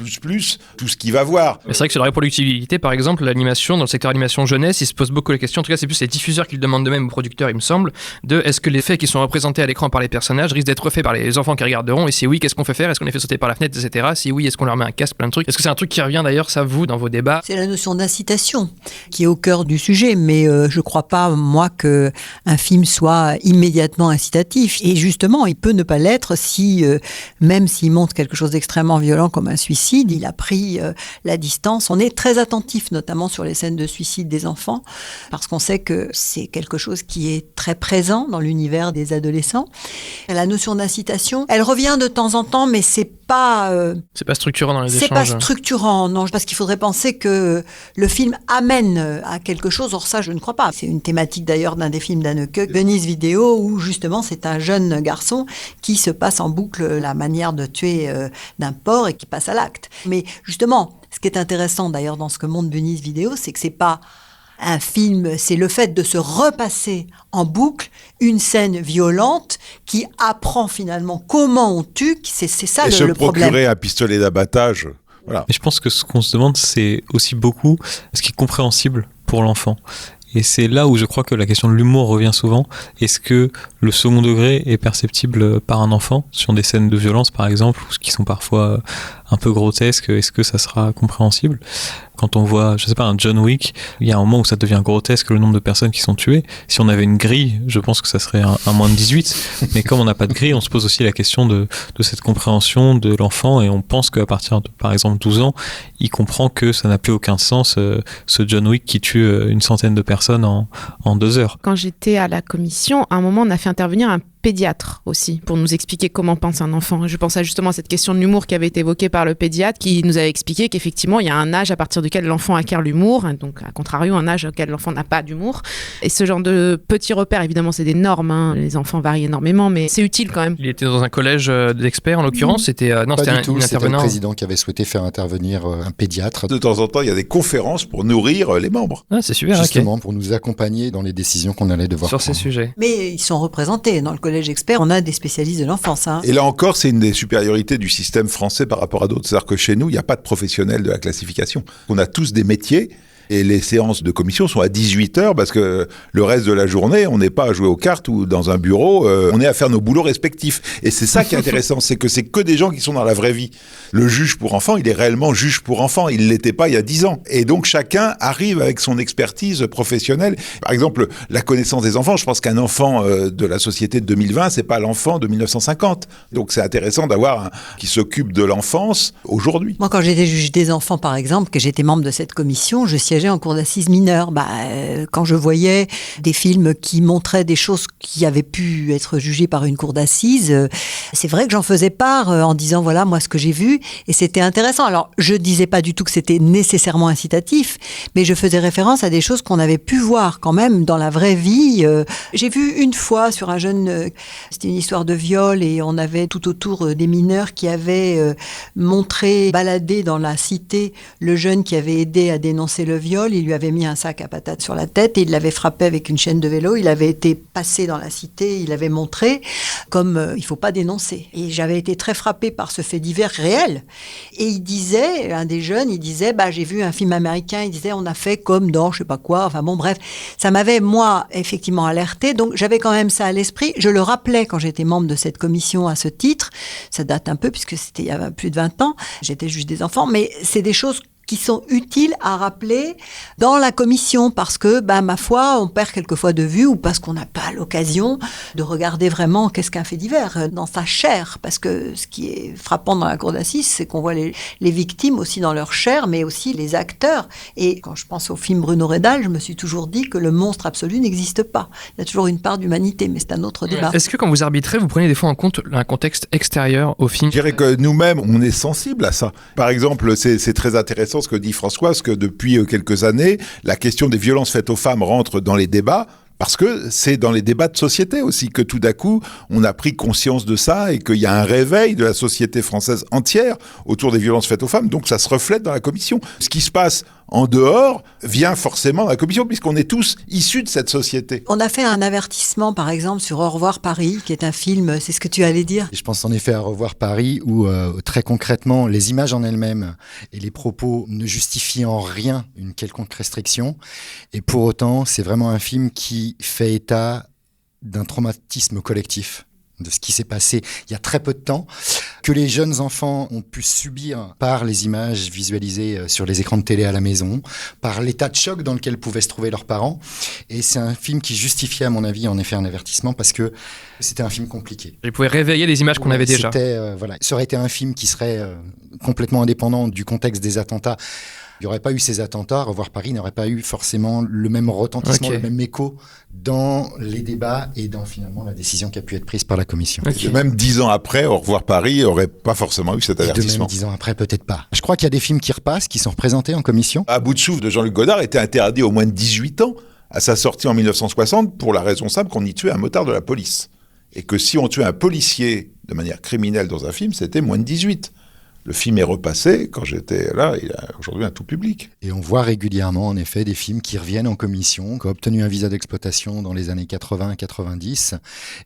tout ce qu'il va voir. Mais c'est vrai que sur la reproductibilité, par exemple, l'animation, dans le secteur animation jeunesse, il se pose beaucoup la question, en tout cas c'est plus les diffuseurs qui le demandent de même aux producteurs, il me semble, de est-ce que les faits qui sont représentés à l'écran par les personnages risquent d'être refaits par les enfants qui regarderont, et si oui, qu'est-ce qu'on fait faire? Est-ce qu'on les fait sauter par la fenêtre, etc. Si oui, est-ce qu'on leur met un casque, plein de trucs? Est-ce que c'est un truc qui revient d'ailleurs, ça, vous, dans vos débats? C'est la notion d'incitation qui est au cœur du sujet, mais je ne crois pas, moi, qu'un film soit immédiatement incitatif. Et justement, il peut ne pas l'être si, même s'il montre quelque chose d'extrêmement violent comme un suicide, il a pris la distance. On est très attentif, notamment sur les scènes de suicide des enfants, parce qu'on sait que c'est quelque chose qui est très présent dans l'univers des adolescents. La notion d'incitation, elle revient de temps en temps, mais c'est pas... C'est pas structurant dans les c'est échanges. pas structurant, non, parce qu'il faudrait penser que le film amène à quelque chose. Or ça, je ne crois pas. C'est une thématique d'ailleurs d'un des films d'Anneke, Venise Vidéo, où justement c'est un jeune garçon qui se passe en boucle la manière de tuer d'un porc et qui passe à l'acte. Mais justement, ce qui est intéressant d'ailleurs dans ce que montre Venise Vidéo, c'est que c'est pas un film, c'est le fait de se repasser en boucle une scène violente qui apprend finalement comment on tue, c'est ça Et se le problème. procurer un pistolet d'abattage. Voilà. Et je pense que ce qu'on se demande, c'est aussi beaucoup ce qui est compréhensible pour l'enfant. Et c'est là où je crois que la question de l'humour revient souvent. Est-ce que le second degré est perceptible par un enfant sur des scènes de violence, par exemple, qui sont parfois un peu grotesques? Est-ce que ça sera compréhensible? Quand on voit, je sais pas, un John Wick, il y a un moment où ça devient grotesque le nombre de personnes qui sont tuées. Si on avait une grille, je pense que ça serait un moins de 18. Mais comme on n'a pas de grille, on se pose aussi la question de cette compréhension de l'enfant, et on pense qu'à partir de, par exemple, 12 ans, il comprend que ça n'a plus aucun sens, ce John Wick qui tue une centaine de personnes en 2 heures. Quand j'étais à la commission, à un moment, on a fait intervenir un pédiatre aussi, pour nous expliquer comment pense un enfant. Je pensais justement à cette question de l'humour qui avait été évoquée par le pédiatre, qui nous avait expliqué qu'effectivement, il y a un âge à partir duquel l'enfant acquiert l'humour, donc à contrario, un âge auquel l'enfant n'a pas d'humour. Et ce genre de petits repères, évidemment, c'est des normes, hein. Les enfants varient énormément, mais c'est utile quand même. Il était dans un collège d'experts, en l'occurrence. C'était non, Pas c'était du tout, une c'était le intervenante. président qui avait souhaité faire intervenir un pédiatre, De temps en temps, il y a des conférences pour nourrir les membres. Ah, c'est super, justement pour nous accompagner dans les décisions qu'on allait devoir sur ces prendre. sujets. Mais ils sont représentés dans le collège expert. On a des spécialistes de l'enfance. Hein. Et là encore, c'est une des supériorités du système français par rapport à d'autres. C'est-à-dire que chez nous, il n'y a pas de professionnels de la classification. On a tous des métiers. Et les séances de commission sont à 18h parce que le reste de la journée, on n'est pas à jouer aux cartes ou dans un bureau, on est à faire nos boulots respectifs. Et c'est ça qui est intéressant, c'est que des gens qui sont dans la vraie vie. Le juge pour enfants, il est réellement juge pour enfants, il ne l'était pas il y a 10 ans. Et donc chacun arrive avec son expertise professionnelle. Par exemple, la connaissance des enfants, je pense qu'un enfant de la société de 2020, c'est pas l'enfant de 1950. Donc c'est intéressant d'avoir un qui s'occupe de l'enfance aujourd'hui. Moi, quand j'étais juge des enfants, par exemple, que j'étais membre de cette commission, je siégeais en cour d'assises mineure. Quand je voyais des films qui montraient des choses qui avaient pu être jugées par une cour d'assises, c'est vrai que j'en faisais part en disant voilà moi ce que j'ai vu, et c'était intéressant. Alors je disais pas du tout que c'était nécessairement incitatif, mais je faisais référence à des choses qu'on avait pu voir quand même dans la vraie vie. J'ai vu une fois sur un jeune, c'était une histoire de viol, et on avait tout autour des mineurs qui avaient montré, baladé dans la cité le jeune qui avait aidé à dénoncer le viol. Il lui avait mis un sac à patates sur la tête et il l'avait frappé avec une chaîne de vélo. Il avait été passé dans la cité, il avait montré comme il faut pas dénoncer. Et j'avais été très frappée par ce fait divers réel. Et il disait, un des jeunes, il disait, j'ai vu un film américain, il disait, on a fait comme dans je sais pas quoi, enfin bon bref, ça m'avait moi effectivement alerté, donc j'avais quand même ça à l'esprit. Je le rappelais quand j'étais membre de cette commission à ce titre, ça date un peu puisque c'était il y a plus de 20 ans, j'étais juge des enfants, mais c'est des choses qui sont utiles à rappeler dans la commission parce que, ma foi, on perd quelquefois de vue ou parce qu'on n'a pas l'occasion de regarder vraiment qu'est-ce qu'un fait divers dans sa chair. Parce que ce qui est frappant dans la cour d'assises, c'est qu'on voit les victimes aussi dans leur chair, mais aussi les acteurs. Et quand je pense au film Bruno Redal, je me suis toujours dit que le monstre absolu n'existe pas. Il y a toujours une part d'humanité, mais c'est un autre débat. Est-ce que quand vous arbitrez, vous prenez des fois en compte un contexte extérieur au film? Je dirais que nous-mêmes, on est sensible à ça. Par exemple, c'est très intéressant ce que dit François, parce que depuis quelques années, la question des violences faites aux femmes rentre dans les débats, parce que c'est dans les débats de société aussi que tout d'un coup, on a pris conscience de ça et qu'il y a un réveil de la société française entière autour des violences faites aux femmes. Donc ça se reflète dans la commission. Ce qui se passe en dehors vient forcément dans la commission, puisqu'on est tous issus de cette société. On a fait un avertissement, par exemple, sur Au revoir Paris, qui est un film, c'est ce que tu allais dire. Et je pense en effet à Au revoir Paris, où très concrètement, les images en elles-mêmes et les propos ne justifient en rien une quelconque restriction. Et pour autant, c'est vraiment un film qui fait état d'un traumatisme collectif, de ce qui s'est passé il y a très peu de temps, que les jeunes enfants ont pu subir par les images visualisées sur les écrans de télé à la maison, par l'état de choc dans lequel pouvaient se trouver leurs parents. Et c'est un film qui justifiait, à mon avis, en effet un avertissement, parce que c'était un film compliqué. Il pouvait réveiller les images qu'on avait déjà. Ça aurait été un film qui serait complètement indépendant du contexte des attentats, Il n'y aurait pas eu ces attentats, Revoir Paris n'aurait pas eu forcément le même retentissement, Ok. le même écho dans les débats et dans finalement la décision qui a pu être prise par la commission. Ok. Et même 10 ans après, Au revoir Paris aurait pas forcément eu cet Et de même avertissement. 10 ans après, peut-être pas. Je crois qu'il y a des films qui repassent, qui sont représentés en commission. À bout de souffle de Jean-Luc Godard était interdit au moins de 18 ans à sa sortie en 1960 pour la raison simple qu'on y tuait un motard de la police. Et que si on tuait un policier de manière criminelle dans un film, c'était moins de 18. Le film est repassé, quand j'étais là, il a aujourd'hui un tout public. Et on voit régulièrement, en effet, des films qui reviennent en commission, qui ont obtenu un visa d'exploitation dans les années 80-90,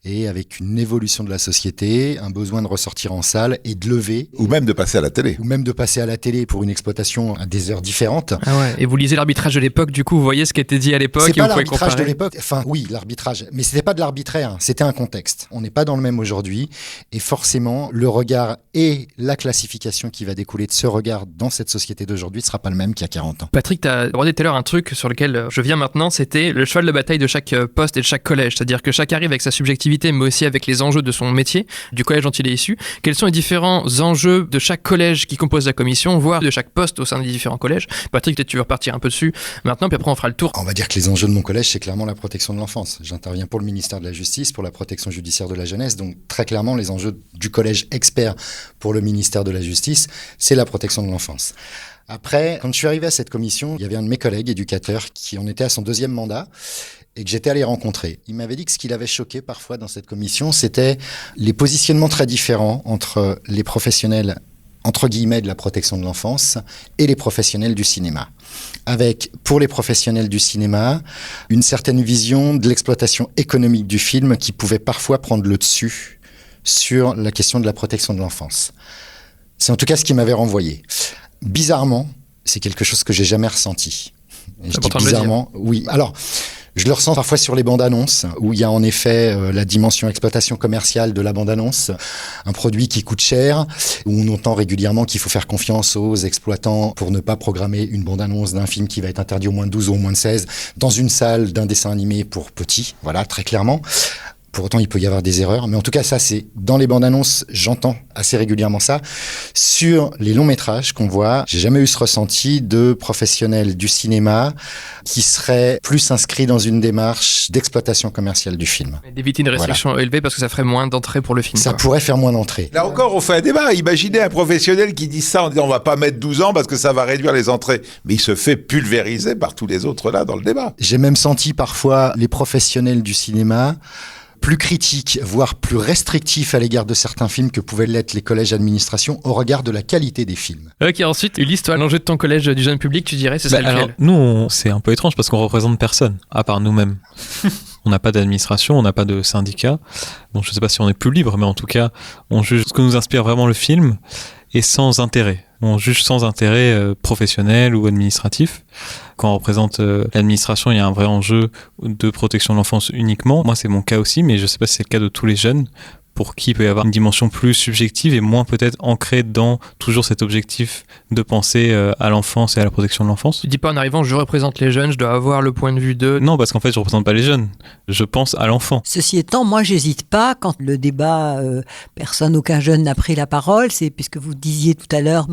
et avec une évolution de la société, un besoin de ressortir en salle et de lever, Ou même de passer à la télé. ou même de passer à la télé pour une exploitation à des heures différentes. Ah ouais. Et vous lisez l'arbitrage de l'époque, du coup, vous voyez ce qui a été dit à l'époque C'est et pas vous pouvez l'arbitrage de comparer. l'époque. Enfin, oui, l'arbitrage. Mais c'était pas de l'arbitraire. C'était un contexte. On n'est pas dans le même aujourd'hui. Et forcément, le regard et la classification qui va découler de ce regard dans cette société d'aujourd'hui ne sera pas le même qu'il y a 40 ans. Patrick, tu as abordé tout à l'heure un truc sur lequel je viens maintenant, c'était le cheval de bataille de chaque poste et de chaque collège. C'est-à-dire que chaque arrive avec sa subjectivité, mais aussi avec les enjeux de son métier, du collège dont il est issu. Quels sont les différents enjeux de chaque collège qui compose la commission, voire de chaque poste au sein des différents collèges? Patrick, peut-être tu veux repartir un peu dessus maintenant, puis après on fera le tour. On va dire que les enjeux de mon collège, c'est clairement la protection de l'enfance. J'interviens pour le ministère de la Justice, pour la protection judiciaire de la jeunesse. Donc, très clairement, les enjeux du collège expert pour le ministère de la Justice, c'est la protection de l'enfance. Après, quand je suis arrivé à cette commission, il y avait un de mes collègues éducateurs qui en était à son 2e mandat et que j'étais allé rencontrer. Il m'avait dit que ce qui l'avait choqué parfois dans cette commission, c'était les positionnements très différents entre les professionnels entre guillemets de la protection de l'enfance et les professionnels du cinéma. Avec, pour les professionnels du cinéma, une certaine vision de l'exploitation économique du film qui pouvait parfois prendre le dessus sur la question de la protection de l'enfance. C'est en tout cas ce qui m'avait renvoyé. Bizarrement, c'est quelque chose que j'ai jamais ressenti. Et je dis important de le dire. bizarrement, oui. Alors, je le ressens parfois sur les bandes annonces, où il y a en effet la dimension exploitation commerciale de la bande annonce, un produit qui coûte cher, où on entend régulièrement qu'il faut faire confiance aux exploitants pour ne pas programmer une bande annonce d'un film qui va être interdit au moins de 12 ou au moins de 16 dans une salle d'un dessin animé pour petits, voilà, très clairement. Pour autant, il peut y avoir des erreurs. Mais en tout cas, ça, c'est dans les bandes annonces, j'entends assez régulièrement ça. Sur les longs métrages qu'on voit, j'ai jamais eu ce ressenti de professionnels du cinéma qui seraient plus inscrits dans une démarche d'exploitation commerciale du film. D'éviter une restriction élevée parce que ça ferait moins d'entrée pour le film. Ça quoi. pourrait faire moins d'entrées. Là encore, on fait un débat. Imaginez un professionnel qui dit ça en disant on va pas mettre 12 ans parce que ça va réduire les entrées. Mais il se fait pulvériser par tous les autres là dans le débat. J'ai même senti parfois les professionnels du cinéma plus critiques, voire plus restrictifs à l'égard de certains films que pouvaient l'être les collèges d'administration au regard de la qualité des films. Ok, ensuite, Ulysse, toi, l'enjeu de ton collège du jeune public, tu dirais, c'est ça alors, lequel? nous, c'est un peu étrange parce qu'on représente personne, à part nous-mêmes. On n'a pas d'administration, on n'a pas de syndicat. Donc je ne sais pas si on est plus libre, mais en tout cas, on juge ce que nous inspire vraiment le film et sans intérêt. On juge sans intérêt professionnel ou administratif. Quand on représente l'administration, il y a un vrai enjeu de protection de l'enfance uniquement. Moi, c'est mon cas aussi, mais je ne sais pas si c'est le cas de tous les jeunes, pour qui il peut y avoir une dimension plus subjective et moins peut-être ancrée dans toujours cet objectif de penser à l'enfance et à la protection de l'enfance. Tu dis pas en arrivant, je représente les jeunes, je dois avoir le point de vue de... Non, parce qu'en fait, je représente pas les jeunes. Je pense à l'enfant. Ceci étant, moi, j'hésite pas quand le débat, aucun jeune n'a pris la parole. C'est puisque vous disiez tout à l'heure,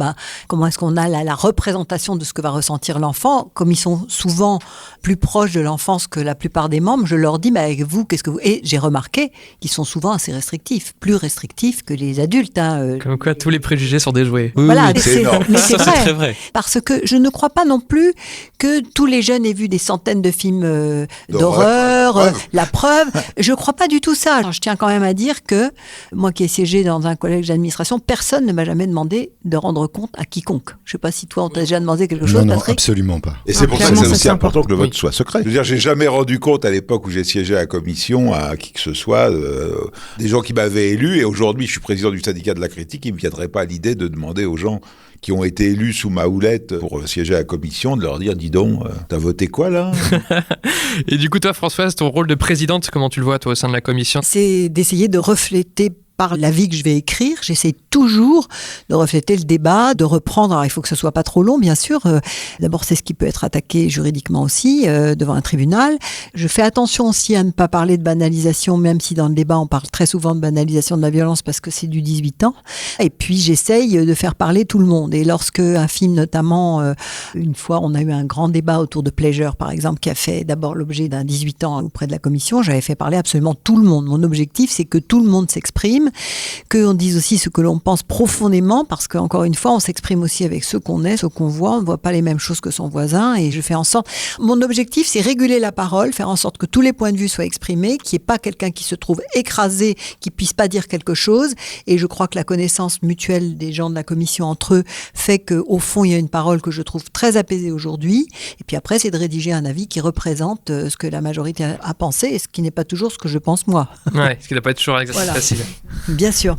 comment est-ce qu'on a la représentation de ce que va ressentir l'enfant. Comme ils sont souvent plus proches de l'enfance que la plupart des membres, je leur dis, mais avec vous, qu'est-ce que vous... Et j'ai remarqué qu'ils sont souvent assez restrictifs, plus restrictifs que les adultes. Comme quoi, tous les préjugés sont déjoués. Oui, Voilà, oui, c'est énorme. mais c'est ça, c'est vrai. très vrai. Parce que je ne crois pas non plus que tous les jeunes aient vu des centaines de films d'horreur, La Preuve. Je ne crois pas du tout ça. Je tiens quand même à dire que moi qui ai siégé dans un collège d'administration, personne ne m'a jamais demandé de rendre compte à quiconque. Je ne sais pas si toi, on t'a déjà demandé quelque chose, Non, Patrick. absolument pas. Et c'est pour ça que clairement, c'est ça, aussi c'est important que le vote Oui. soit secret. Je veux dire, j'ai jamais rendu compte à l'époque où j'ai siégé à la commission à qui que ce soit, des gens qui m'avaient élu, et aujourd'hui je suis président du syndicat de la critique, il ne me viendrait pas l'idée de demander aux gens qui ont été élus sous ma houlette pour siéger à la commission, de leur dire, dis donc, t'as voté quoi là? Et du coup, toi, Françoise, ton rôle de présidente, comment tu le vois, toi, au sein de la commission? C'est d'essayer de refléter par l'avis que je vais écrire, j'essaie toujours de refléter le débat, de reprendre. Alors, il faut que ce soit pas trop long, bien sûr. D'abord, c'est ce qui peut être attaqué juridiquement aussi devant un tribunal. Je fais attention aussi à ne pas parler de banalisation, même si dans le débat, on parle très souvent de banalisation de la violence parce que c'est du 18 ans. Et puis, j'essaye de faire parler tout le monde. Et lorsque un film, notamment, une fois, on a eu un grand débat autour de Pleasure, par exemple, qui a fait d'abord l'objet d'un 18 ans auprès de la commission, j'avais fait parler absolument tout le monde. Mon objectif, c'est que tout le monde s'exprime, qu'on dise aussi ce que l'on pense profondément, parce qu'encore une fois, on s'exprime aussi avec ce qu'on est, ce qu'on voit. On ne voit pas les mêmes choses que son voisin. Et je fais en sorte... Mon objectif, c'est réguler la parole, faire en sorte que tous les points de vue soient exprimés, qu'il n'y ait pas quelqu'un qui se trouve écrasé, qui ne puisse pas dire quelque chose. Et je crois que la connaissance mutuelle des gens de la commission entre eux fait qu'au fond, il y a une parole que je trouve très apaisée aujourd'hui. Et puis après, c'est de rédiger un avis qui représente ce que la majorité a pensé, et ce qui n'est pas toujours ce que je pense moi. Ouais, ce qui n'a pas être toujours un exercice facile. Bien sûr.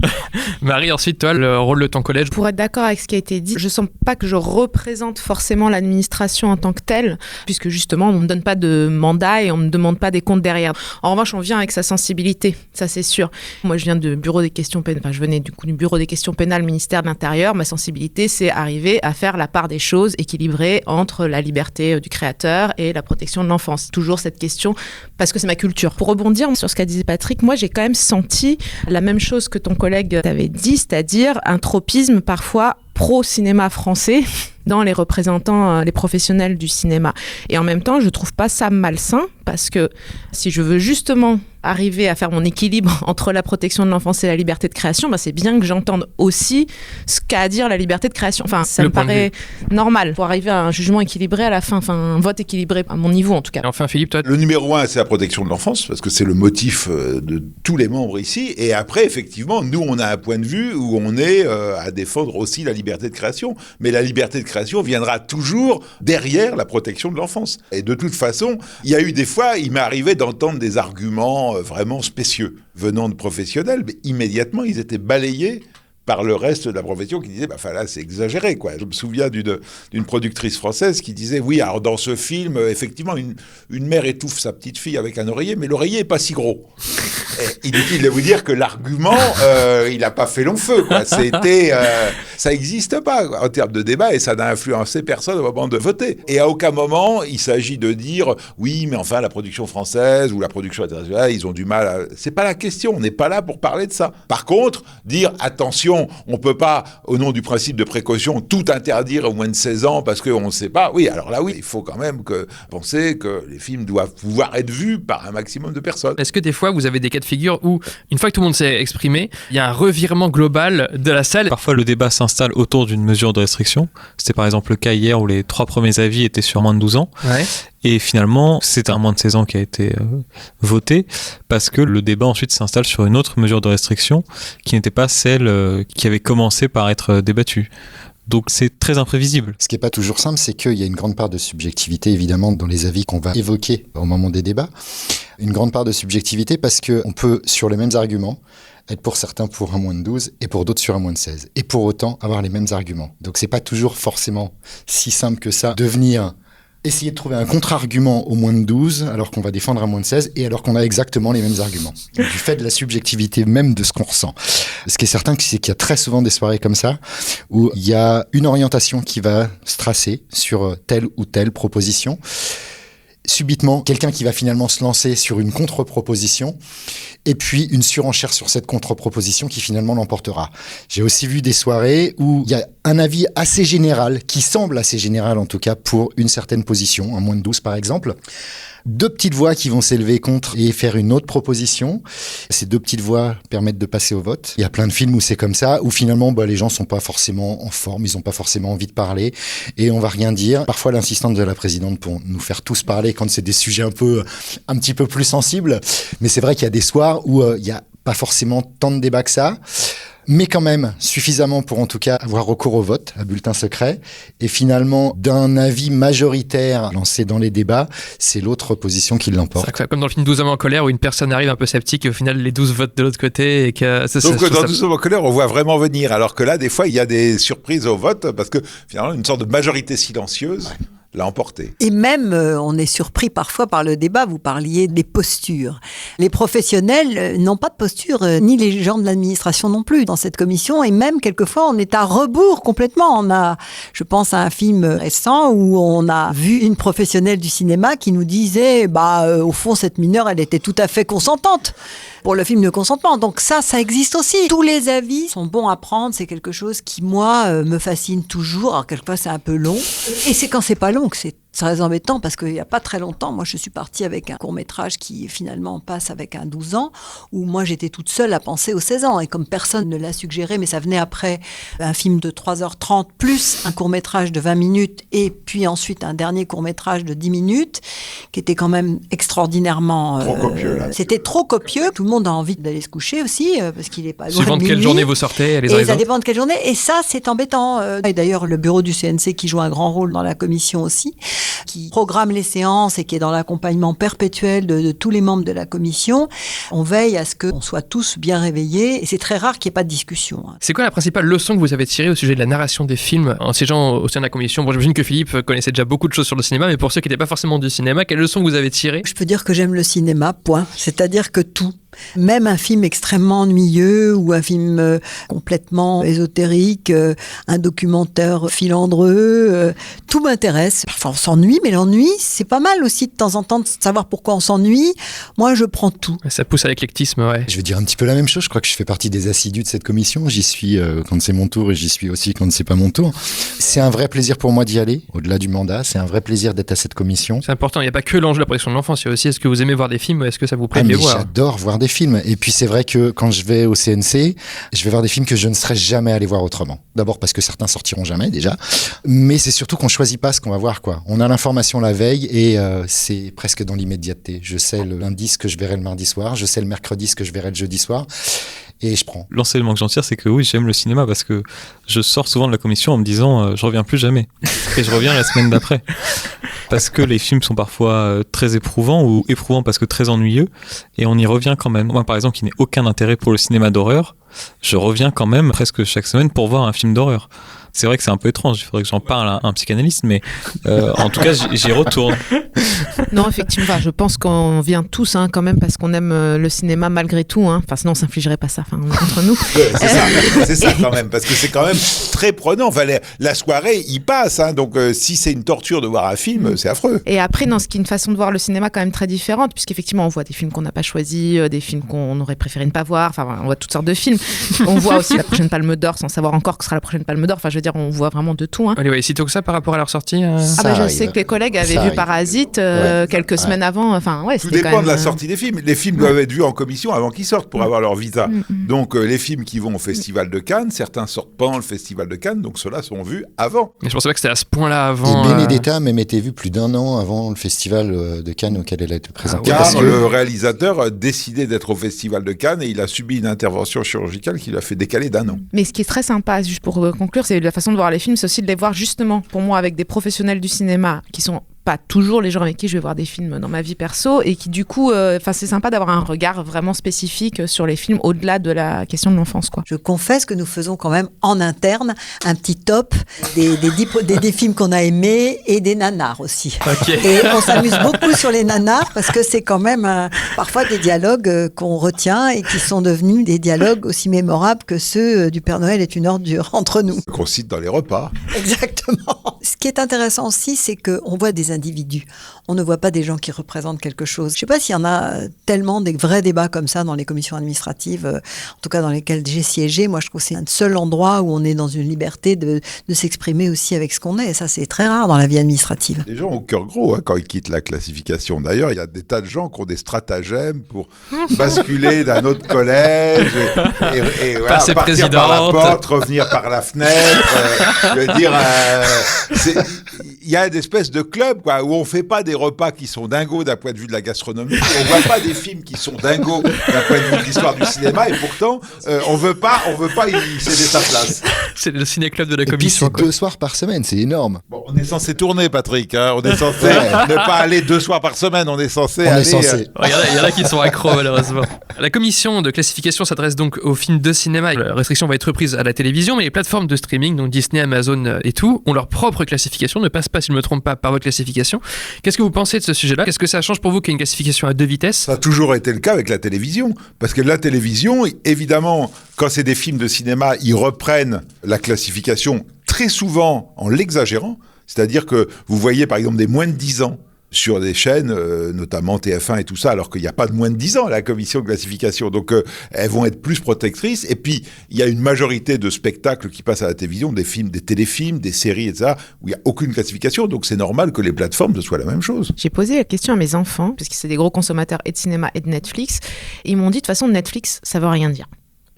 Marie, ensuite, toi, le rôle de ton collège. Pour être d'accord avec ce qui a été dit, je sens pas que je représente forcément l'administration en tant que telle, puisque justement, on me donne pas de mandat et on me demande pas des comptes derrière. En revanche, on vient avec sa sensibilité, ça c'est sûr. Moi, je viens du bureau des questions pénales, enfin, je venais du coup du bureau des questions pénales, ministère de l'Intérieur. Ma sensibilité, c'est arriver à faire la part des choses équilibrée entre la liberté du créateur et la protection de l'enfance. Toujours cette question, parce que c'est ma culture. Pour rebondir sur ce qu'a dit Patrick, moi, j'ai quand même senti la même chose que ton collègue t'avait dit, c'est-à-dire un tropisme parfois pro-cinéma français dans les représentants, les professionnels du cinéma. Et en même temps, je trouve pas ça malsain, parce que si je veux justement arriver à faire mon équilibre entre la protection de l'enfance et la liberté de création, bah c'est bien que j'entende aussi ce qu'a à dire la liberté de création. Enfin, ça me paraît normal pour arriver à un jugement équilibré à la fin, enfin un vote équilibré à mon niveau en tout cas. Et enfin, Philippe, toi. Le numéro 1, c'est la protection de l'enfance, parce que c'est le motif de tous les membres ici. Et après, effectivement, nous, on a un point de vue où on est à défendre aussi la liberté de création. Mais la liberté de création viendra toujours derrière la protection de l'enfance. Et de toute façon, il y a eu des fois, il m'est arrivé d'entendre des arguments vraiment spécieux venant de professionnels, mais immédiatement, ils étaient balayés par le reste de la profession qui disait, là, c'est exagéré, quoi. Je me souviens d'une productrice française qui disait, oui, alors dans ce film, effectivement, une mère étouffe sa petite fille avec un oreiller, mais l'oreiller est pas si gros. Et inutile de vous dire que l'argument, il n'a pas fait long feu, quoi. Ça n'existe pas, quoi, en termes de débat, et ça n'a influencé personne au moment de voter. Et à aucun moment, il s'agit de dire, oui, mais enfin, la production française ou la production internationale, ils ont du mal à... C'est pas la question, on n'est pas là pour parler de ça. Par contre, dire, attention, on ne peut pas, au nom du principe de précaution, tout interdire au moins de 16 ans parce qu'on ne sait pas. Oui, alors là, oui, il faut quand même penser que les films doivent pouvoir être vus par un maximum de personnes. Est-ce que des fois, vous avez des cas de figure où, une fois que tout le monde s'est exprimé, il y a un revirement global de la salle? Parfois, le débat s'installe autour d'une mesure de restriction. C'était par exemple le cas hier où les 3 premiers avis étaient sur moins de 12 ans. Ouais. Et finalement, c'est un moins de 16 ans qui a été voté, parce que le débat ensuite s'installe sur une autre mesure de restriction qui n'était pas celle qui avait commencé par être débattue. Donc c'est très imprévisible. Ce qui n'est pas toujours simple, c'est qu'il y a une grande part de subjectivité, évidemment, dans les avis qu'on va évoquer au moment des débats. Une grande part de subjectivité parce qu'on peut, sur les mêmes arguments, être pour certains pour un moins de 12 et pour d'autres sur un moins de 16. Et pour autant, avoir les mêmes arguments. Donc c'est pas toujours forcément si simple que ça de venir essayer de trouver un contre-argument au moins de 12 alors qu'on va défendre un moins de 16 et alors qu'on a exactement les mêmes arguments. Du fait de la subjectivité même de ce qu'on ressent. Ce qui est certain, c'est qu'il y a très souvent des soirées comme ça où il y a une orientation qui va se tracer sur telle ou telle proposition. Subitement, quelqu'un qui va finalement se lancer sur une contre-proposition et puis une surenchère sur cette contre-proposition qui finalement l'emportera. J'ai aussi vu des soirées où il y a un avis assez général, qui semble assez général en tout cas, pour une certaine position, un moins de 12 par exemple. 2 petites voix qui vont s'élever contre et faire une autre proposition. Ces 2 petites voix permettent de passer au vote. Il y a plein de films où c'est comme ça, où finalement les gens sont pas forcément en forme, ils ont pas forcément envie de parler et on va rien dire. Parfois l'insistance de la présidente pour nous faire tous parler quand c'est des sujets un petit peu plus sensibles. Mais c'est vrai qu'il y a des soirs où il y a pas forcément tant de débats que ça. Mais quand même suffisamment pour en tout cas avoir recours au vote, à bulletin secret. Et finalement, d'un avis majoritaire lancé dans les débats, c'est l'autre position qui l'emporte. C'est comme dans le film 12 hommes en colère où une personne arrive un peu sceptique et au final les 12 votent de l'autre côté. Et que donc dans 12 hommes en colère, on voit vraiment venir. Alors que là, des fois, il y a des surprises au vote parce que finalement, une sorte de majorité silencieuse l'a emporté. Et même, on est surpris parfois par le débat, vous parliez des postures. Les professionnels n'ont pas de posture, ni les gens de l'administration non plus dans cette commission, et même quelquefois on est à rebours complètement. On a, je pense à un film récent où on a vu une professionnelle du cinéma qui nous disait, au fond cette mineure elle était tout à fait consentante pour le film de consentement. Donc ça existe aussi. Tous les avis sont bons à prendre, c'est quelque chose qui moi me fascine toujours. Alors quelquefois c'est un peu long, et c'est quand c'est pas long que c'est très embêtant, parce qu'il n'y a pas très longtemps, moi je suis partie avec un court-métrage qui finalement passe avec un 12 ans, où moi j'étais toute seule à penser aux 16 ans, et comme personne ne l'a suggéré, mais ça venait après un film de 3h30, plus un court-métrage de 20 minutes, et puis ensuite un dernier court-métrage de 10 minutes, qui était quand même extraordinairement... Trop copieux, là. C'était trop copieux, tout le monde a envie d'aller se coucher aussi, parce qu'il n'est pas loin Suivant de quelle minuit. journée vous sortez, les Et raisons. ça dépend de quelle journée, et ça c'est embêtant. Et d'ailleurs le bureau du CNC qui joue un grand rôle dans la commission aussi, qui programme les séances et qui est dans l'accompagnement perpétuel de tous les membres de la commission. On veille à ce qu'on soit tous bien réveillés, et c'est très rare qu'il n'y ait pas de discussion. C'est quoi la principale leçon que vous avez tirée au sujet de la narration des films en siégeant au sein de la commission? Bon, j'imagine que Philippe connaissait déjà beaucoup de choses sur le cinéma, mais pour ceux qui n'étaient pas forcément du cinéma, quelle leçon vous avez tirée? Je peux dire que j'aime le cinéma, point. C'est-à-dire que tout. Même un film extrêmement ennuyeux ou un film complètement ésotérique, un documentaire filandreux, tout m'intéresse. Parfois on s'ennuie, mais l'ennui, c'est pas mal aussi de temps en temps de savoir pourquoi on s'ennuie. Moi, je prends tout. Ça pousse à l'éclectisme, ouais. Je vais dire un petit peu la même chose. Je crois que je fais partie des assidus de cette commission. J'y suis quand c'est mon tour, et j'y suis aussi quand c'est pas mon tour. C'est un vrai plaisir pour moi d'y aller, au-delà du mandat. C'est un vrai plaisir d'être à cette commission. C'est important, il n'y a pas que l'enjeu de la protection de l'enfance, il y a aussi est-ce que vous aimez voir des films, est-ce que ça vous plaît de les voir? J'adore voir des films. Et puis c'est vrai que quand je vais au CNC, je vais voir des films que je ne serais jamais allé voir autrement. D'abord parce que certains sortiront jamais déjà, mais c'est surtout qu'on choisit pas ce qu'on va voir, quoi. On a l'information la veille, et c'est presque dans l'immédiateté. Je sais le lundi ce que je verrai le mardi soir, je sais le mercredi ce que je verrai le jeudi soir, et je prends. L'enseignement que j'en tire, c'est que oui, j'aime le cinéma, parce que je sors souvent de la commission en me disant je reviens plus jamais, et je reviens la semaine d'après. Parce que les films sont parfois très éprouvants, ou éprouvants parce que très ennuyeux, et on y revient quand même. Moi, par exemple, qui n'ai aucun intérêt pour le cinéma d'horreur, je reviens quand même presque chaque semaine pour voir un film d'horreur. C'est vrai que c'est un peu étrange, il faudrait que j'en parle à un psychanalyste, mais en tout cas, j'y retourne. Non, effectivement, je pense qu'on vient tous quand même parce qu'on aime le cinéma malgré tout. Enfin, sinon, on s'infligerait pas ça entre nous. C'est ça quand même, parce que c'est quand même très prenant. Enfin, la soirée, il passe, donc si c'est une torture de voir un film, c'est affreux. Et après, ce qui est une façon de voir le cinéma quand même très différente, puisqu'effectivement, on voit des films qu'on n'a pas choisis, des films qu'on aurait préféré ne pas voir. Enfin, on voit toutes sortes de films. On voit aussi la prochaine Palme d'Or sans savoir encore que sera la prochaine Palme d'Or. Enfin, je veux dire, on voit vraiment de tout. Allez, ouais, sitôt que ça par rapport à leur sortie. Je sais que les collègues avaient vu Parasite quelques semaines avant. Enfin, ouais, tout dépend de la sortie des films. Les films doivent être vus en commission avant qu'ils sortent pour avoir leur visa. Donc les films qui vont au Festival de Cannes, certains sortent pendant le Festival de Cannes, donc ceux-là sont vus avant. Mais je pensais pas que c'était à ce point-là avant. Et Benedetta même été vue plus d'1 an avant le Festival de Cannes auquel elle a été présentée. Car le réalisateur a décidé d'être au Festival de Cannes et il a subi une intervention chirurgicale qui l'a fait décaler d'1 an. Mais ce qui est très sympa, juste pour conclure, c'est la façon de voir les films, c'est aussi de les voir justement, pour moi, avec des professionnels du cinéma qui sont pas toujours les gens avec qui je vais voir des films dans ma vie perso, et qui du coup, c'est sympa d'avoir un regard vraiment spécifique sur les films au-delà de la question de l'enfance, quoi. Je confesse que nous faisons quand même en interne un petit top des films qu'on a aimés et des nanars aussi. Okay. Et on s'amuse beaucoup sur les nanars parce que c'est quand même parfois des dialogues qu'on retient et qui sont devenus des dialogues aussi mémorables que ceux du Père Noël est une ordure entre nous. Qu'on cite dans les repas. Exactement. Ce qui est intéressant aussi, c'est qu'on voit des individus. On ne voit pas des gens qui représentent quelque chose. Je ne sais pas s'il y en a tellement des vrais débats comme ça dans les commissions administratives, en tout cas dans lesquelles j'ai siégé. Moi, je trouve que c'est un seul endroit où on est dans une liberté de s'exprimer aussi avec ce qu'on est. Et ça, c'est très rare dans la vie administrative. Les gens ont au cœur gros quand ils quittent la classification. D'ailleurs, il y a des tas de gens qui ont des stratagèmes pour basculer d'un autre collège et voilà, passer partir par la porte, revenir par la fenêtre. Je veux dire, il y a une espèce de club où on fait pas des repas qui sont dingos d'un point de vue de la gastronomie, on voit pas des films qui sont dingos d'un point de vue de l'histoire du cinéma, et pourtant on veut pas y céder sa place. C'est le ciné-club de la et commission. puis c'est 2 soirs par semaine, c'est énorme. Bon, on est censé tourner, Patrick, on est censé ne pas aller 2 soirs par semaine, on est censé aller... Il y en a qui sont accros malheureusement. La commission de classification s'adresse donc aux films de cinéma. La restriction va être reprise à la télévision, mais les plateformes de streaming, donc Disney, Amazon et tout, ont leur propre classification, ne passent pas, si je ne me trompe pas, par votre classification. Qu'est-ce que vous pensez de ce sujet-là ? Qu'est-ce que ça change pour vous qu'il y ait une classification à 2 vitesses ? Ça a toujours été le cas avec la télévision. Parce que la télévision, évidemment, quand c'est des films de cinéma, ils reprennent la classification très souvent en l'exagérant. C'est-à-dire que vous voyez, par exemple, des moins de 10 ans sur des chaînes, notamment TF1 et tout ça, alors qu'il n'y a pas de moins de 10 ans à la commission de classification. Donc, elles vont être plus protectrices. Et puis, il y a une majorité de spectacles qui passent à la télévision, des films, des téléfilms, des séries, etc., où il n'y a aucune classification. Donc, c'est normal que les plateformes, ce soit la même chose. J'ai posé la question à mes enfants, parce que c'est des gros consommateurs et de cinéma et de Netflix, et ils m'ont dit, de toute façon, Netflix, ça veut rien dire.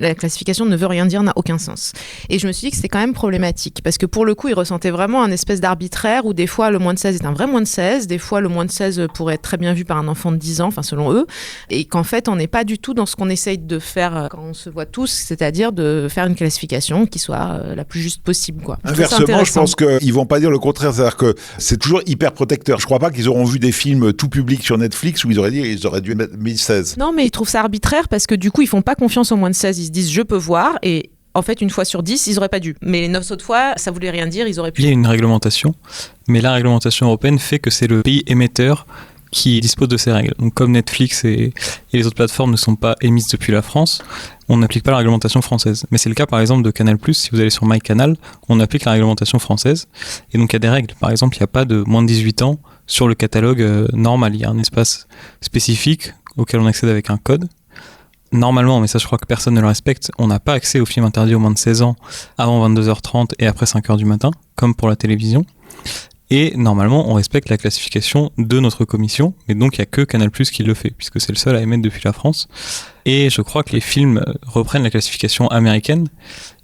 La classification ne veut rien dire, n'a aucun sens. Et je me suis dit que c'était quand même problématique, parce que pour le coup, ils ressentaient vraiment un espèce d'arbitraire où des fois le moins de 16 est un vrai moins de 16, des fois le moins de 16 pourrait être très bien vu par un enfant de 10 ans, enfin selon eux, et qu'en fait on n'est pas du tout dans ce qu'on essaye de faire quand on se voit tous, c'est-à-dire de faire une classification qui soit la plus juste possible, quoi. Inversement, je pense qu'ils vont pas dire le contraire, c'est-à-dire que c'est toujours hyper protecteur. Je crois pas qu'ils auront vu des films tout publics sur Netflix où ils auraient dû mettre 1016. Non, mais ils trouvent ça arbitraire parce que du coup ils font pas confiance aux moins de 16, ils se disent je peux voir, et en fait une fois sur 10 ils auraient pas dû, mais les 9 autres fois ça voulait rien dire, ils auraient pu. Il y a une réglementation, mais la réglementation européenne fait que c'est le pays émetteur qui dispose de ces règles. Donc comme Netflix et les autres plateformes ne sont pas émises depuis la France, on n'applique pas la réglementation française. Mais c'est le cas par exemple de Canal+, si vous allez sur MyCanal, on applique la réglementation française, et donc il y a des règles. Par exemple, il n'y a pas de moins de 18 ans sur le catalogue normal, il y a un espace spécifique auquel on accède avec un code. Normalement, mais ça je crois que personne ne le respecte, on n'a pas accès aux films interdits aux moins de 16 ans avant 22h30 et après 5h du matin, comme pour la télévision. Et normalement, on respecte la classification de notre commission, mais donc il n'y a que Canal+ qui le fait, puisque c'est le seul à émettre depuis la France. Et je crois que les films reprennent la classification américaine.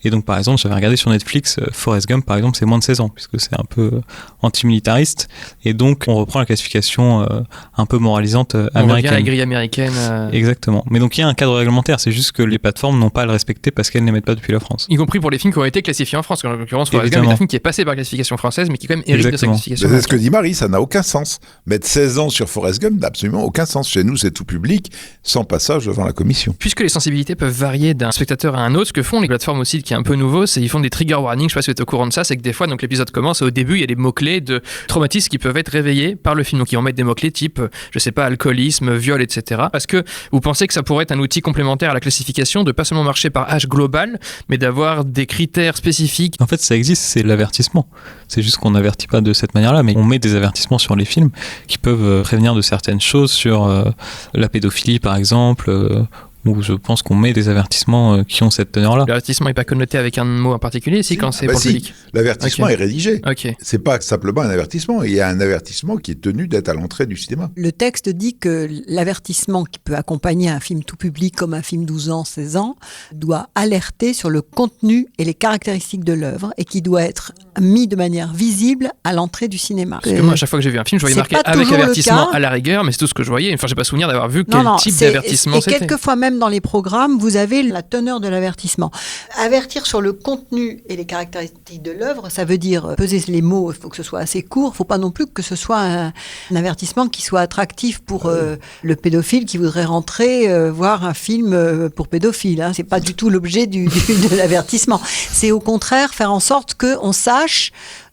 Et donc, par exemple, j'avais regardé sur Netflix, Forrest Gump, par exemple, c'est moins de 16 ans, puisque c'est un peu antimilitariste. Et donc, on reprend la classification un peu moralisante américaine. On revient à la grille américaine. Exactement. Mais donc, il y a un cadre réglementaire. C'est juste que les plateformes n'ont pas à le respecter parce qu'elles n'émettent pas depuis la France. Y compris pour les films qui ont été classifiés en France. En l'occurrence, Forrest Gump est un film qui est passé par la classification française, mais qui quand même hérite de sa classification. C'est ce que dit Marie, ça n'a aucun sens. Mettre 16 ans sur Forrest Gump n'a absolument aucun sens. Chez nous, c'est tout public, sans passage devant la commission. Puisque les sensibilités peuvent varier d'un spectateur à un autre, ce que font les plateformes aussi, qui est un peu nouveau, c'est ils font des trigger warnings. Je sais pas si vous êtes au courant de ça, c'est que des fois, donc l'épisode commence et au début, il y a des mots-clés de traumatismes qui peuvent être réveillés par le film. Donc ils vont mettre des mots-clés type, je sais pas, alcoolisme, viol, etc. Parce que vous pensez que ça pourrait être un outil complémentaire à la classification, de pas seulement marcher par âge global, mais d'avoir des critères spécifiques. En fait, ça existe, c'est l'avertissement. C'est juste qu'on n'avertit pas de cette manière-là, mais on met des avertissements sur les films qui peuvent prévenir de certaines choses, sur la pédophilie par exemple, où je pense qu'on met des avertissements qui ont cette teneur-là. L'avertissement n'est pas connoté avec un mot en particulier, quand c'est pour le public. L'avertissement est rédigé. Okay. C'est pas simplement un avertissement. Il y a un avertissement qui est tenu d'être à l'entrée du cinéma. Le texte dit que l'avertissement qui peut accompagner un film tout public comme un film 12 ans, 16 ans, doit alerter sur le contenu et les caractéristiques de l'œuvre et qui doit être mis de manière visible à l'entrée du cinéma. Parce que moi, à chaque fois que j'ai vu un film, je voyais marqué avec avertissement à la rigueur, mais c'est tout ce que je voyais. Enfin, j'ai pas souvenir d'avoir vu quel type d'avertissement c'était. Et quelquefois même dans les programmes, vous avez la teneur de l'avertissement. Avertir sur le contenu et les caractéristiques de l'œuvre, ça veut dire peser les mots, il faut que ce soit assez court, il ne faut pas non plus que ce soit un avertissement qui soit attractif pour le pédophile qui voudrait rentrer voir un film pour pédophile. Hein. Ce n'est pas du tout l'objet de l'avertissement. C'est au contraire faire en sorte qu'on sache,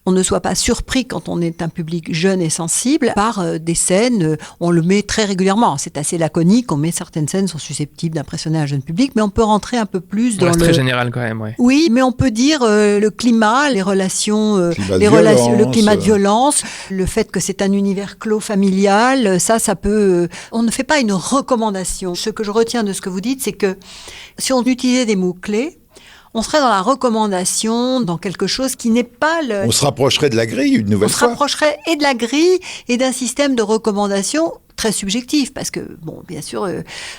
on ne soit pas surpris quand on est un public jeune et sensible par des scènes, on le met très régulièrement. C'est assez laconique, on met certaines scènes sont susceptibles d'impressionner un jeune public, mais on peut rentrer un peu plus dans très général quand même, ouais. Oui, mais on peut dire le climat, les relations, le climat de violence, le fait que c'est un univers clos familial, ça peut... on ne fait pas une recommandation. Ce que je retiens de ce que vous dites, c'est que si on utilisait des mots-clés, on serait dans la recommandation, dans quelque chose qui n'est pas le... On se rapprocherait de la grille une nouvelle fois. On se rapprocherait et de la grille et d'un système de recommandation très subjectif, parce que, bon, bien sûr,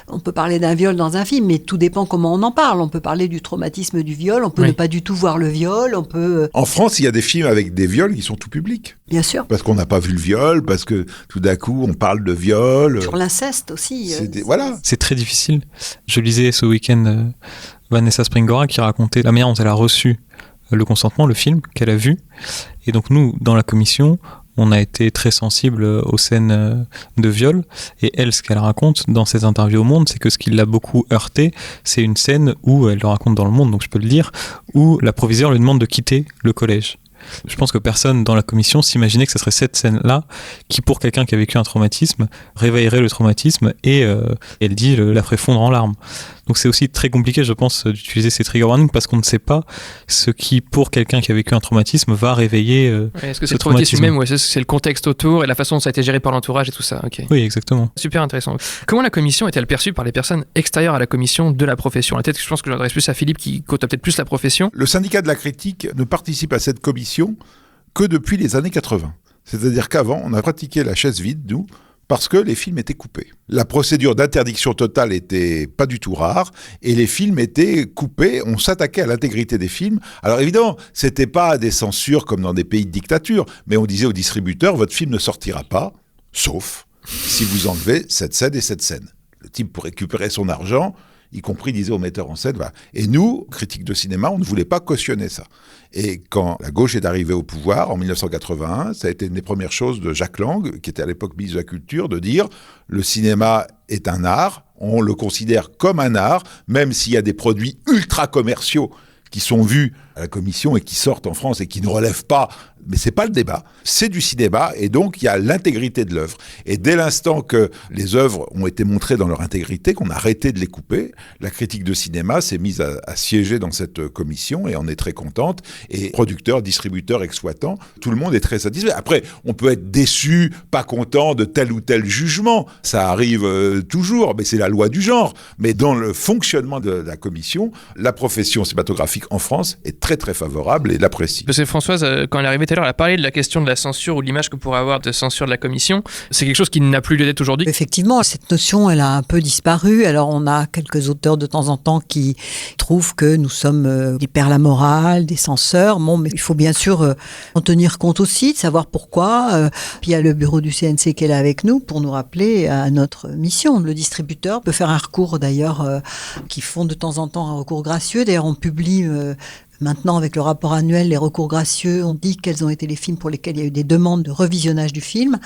on peut parler d'un viol dans un film, mais tout dépend comment on en parle. On peut parler du traumatisme du viol, on peut ne pas du tout voir le viol, on peut... En France, il y a des films avec des viols qui sont tout publics. Bien sûr. Parce qu'on n'a pas vu le viol, parce que tout d'un coup, on parle de viol. Sur l'inceste aussi. Voilà. C'est très difficile. Je lisais ce week-end Vanessa Springora qui racontait la manière dont elle a reçu le consentement, le film qu'elle a vu. Et donc nous, dans la commission, on a été très sensibles aux scènes de viol. Et elle, ce qu'elle raconte dans ses interviews au Monde, c'est que ce qui l'a beaucoup heurté, c'est une scène où, elle le raconte dans le Monde, donc je peux le dire, où la proviseure lui demande de quitter le collège. Je pense que personne dans la commission s'imaginait que ce serait cette scène-là qui, pour quelqu'un qui a vécu un traumatisme, réveillerait le traumatisme et elle dit la ferait fondre en larmes. Donc c'est aussi très compliqué, je pense, d'utiliser ces trigger warnings parce qu'on ne sait pas ce qui, pour quelqu'un qui a vécu un traumatisme, va réveiller est-ce que c'est ce le traumatisme même ou est-ce que c'est le contexte autour et la façon dont ça a été géré par l'entourage et tout ça? Ok. Oui, exactement. Super intéressant. Comment la commission est-elle perçue par les personnes extérieures à la commission de la profession? Peut-être que je pense que j'adresse plus à Philippe qui côtoie peut-être plus la profession. Le syndicat de la critique ne participe à cette commission que depuis les années 80. C'est-à-dire qu'avant, on a pratiqué la chaise vide, nous, parce que les films étaient coupés. La procédure d'interdiction totale était pas du tout rare, et les films étaient coupés, on s'attaquait à l'intégrité des films. Alors évidemment, c'était pas des censures comme dans des pays de dictature, mais on disait aux distributeurs, votre film ne sortira pas, sauf si vous enlevez cette scène et cette scène. Le type, pour récupérer son argent, y compris disait au metteur en scène, voilà. Et nous, critiques de cinéma, on ne voulait pas cautionner ça. Et quand la gauche est arrivée au pouvoir, en 1981, ça a été une des premières choses de Jacques Lang, qui était à l'époque ministre de la Culture, de dire « le cinéma est un art, on le considère comme un art, même s'il y a des produits ultra commerciaux qui sont vus à la commission et qui sortent en France et qui ne relèvent pas, mais c'est pas le débat, c'est du cinéma et donc il y a l'intégrité de l'œuvre. Et dès l'instant que les œuvres ont été montrées dans leur intégrité, qu'on a arrêté de les couper, la critique de cinéma s'est mise à siéger dans cette commission et on est très contente. Et producteurs, distributeurs, exploitants, tout le monde est très satisfait. Après, on peut être déçu, pas content de tel ou tel jugement, ça arrive toujours, mais c'est la loi du genre. Mais dans le fonctionnement de la commission, la profession cinématographique en France est très très favorable et l'apprécie. Parce que Françoise, quand elle est arrivée tout à l'heure, elle a parlé de la question de la censure ou de l'image que pourrait avoir de censure de la commission. C'est quelque chose qui n'a plus lieu d'être aujourd'hui. Effectivement, cette notion, elle a un peu disparu. Alors, on a quelques auteurs de temps en temps qui trouvent que nous sommes des pères la morale, des censeurs. Bon, mais il faut bien sûr en tenir compte aussi, de savoir pourquoi. Puis il y a le bureau du CNC qui est là avec nous pour nous rappeler à notre mission. Le distributeur peut faire un recours d'ailleurs, qui font de temps en temps un recours gracieux. D'ailleurs, on publie maintenant, avec le rapport annuel, les recours gracieux, on dit quels ont été les films pour lesquels il y a eu des demandes de revisionnage du film.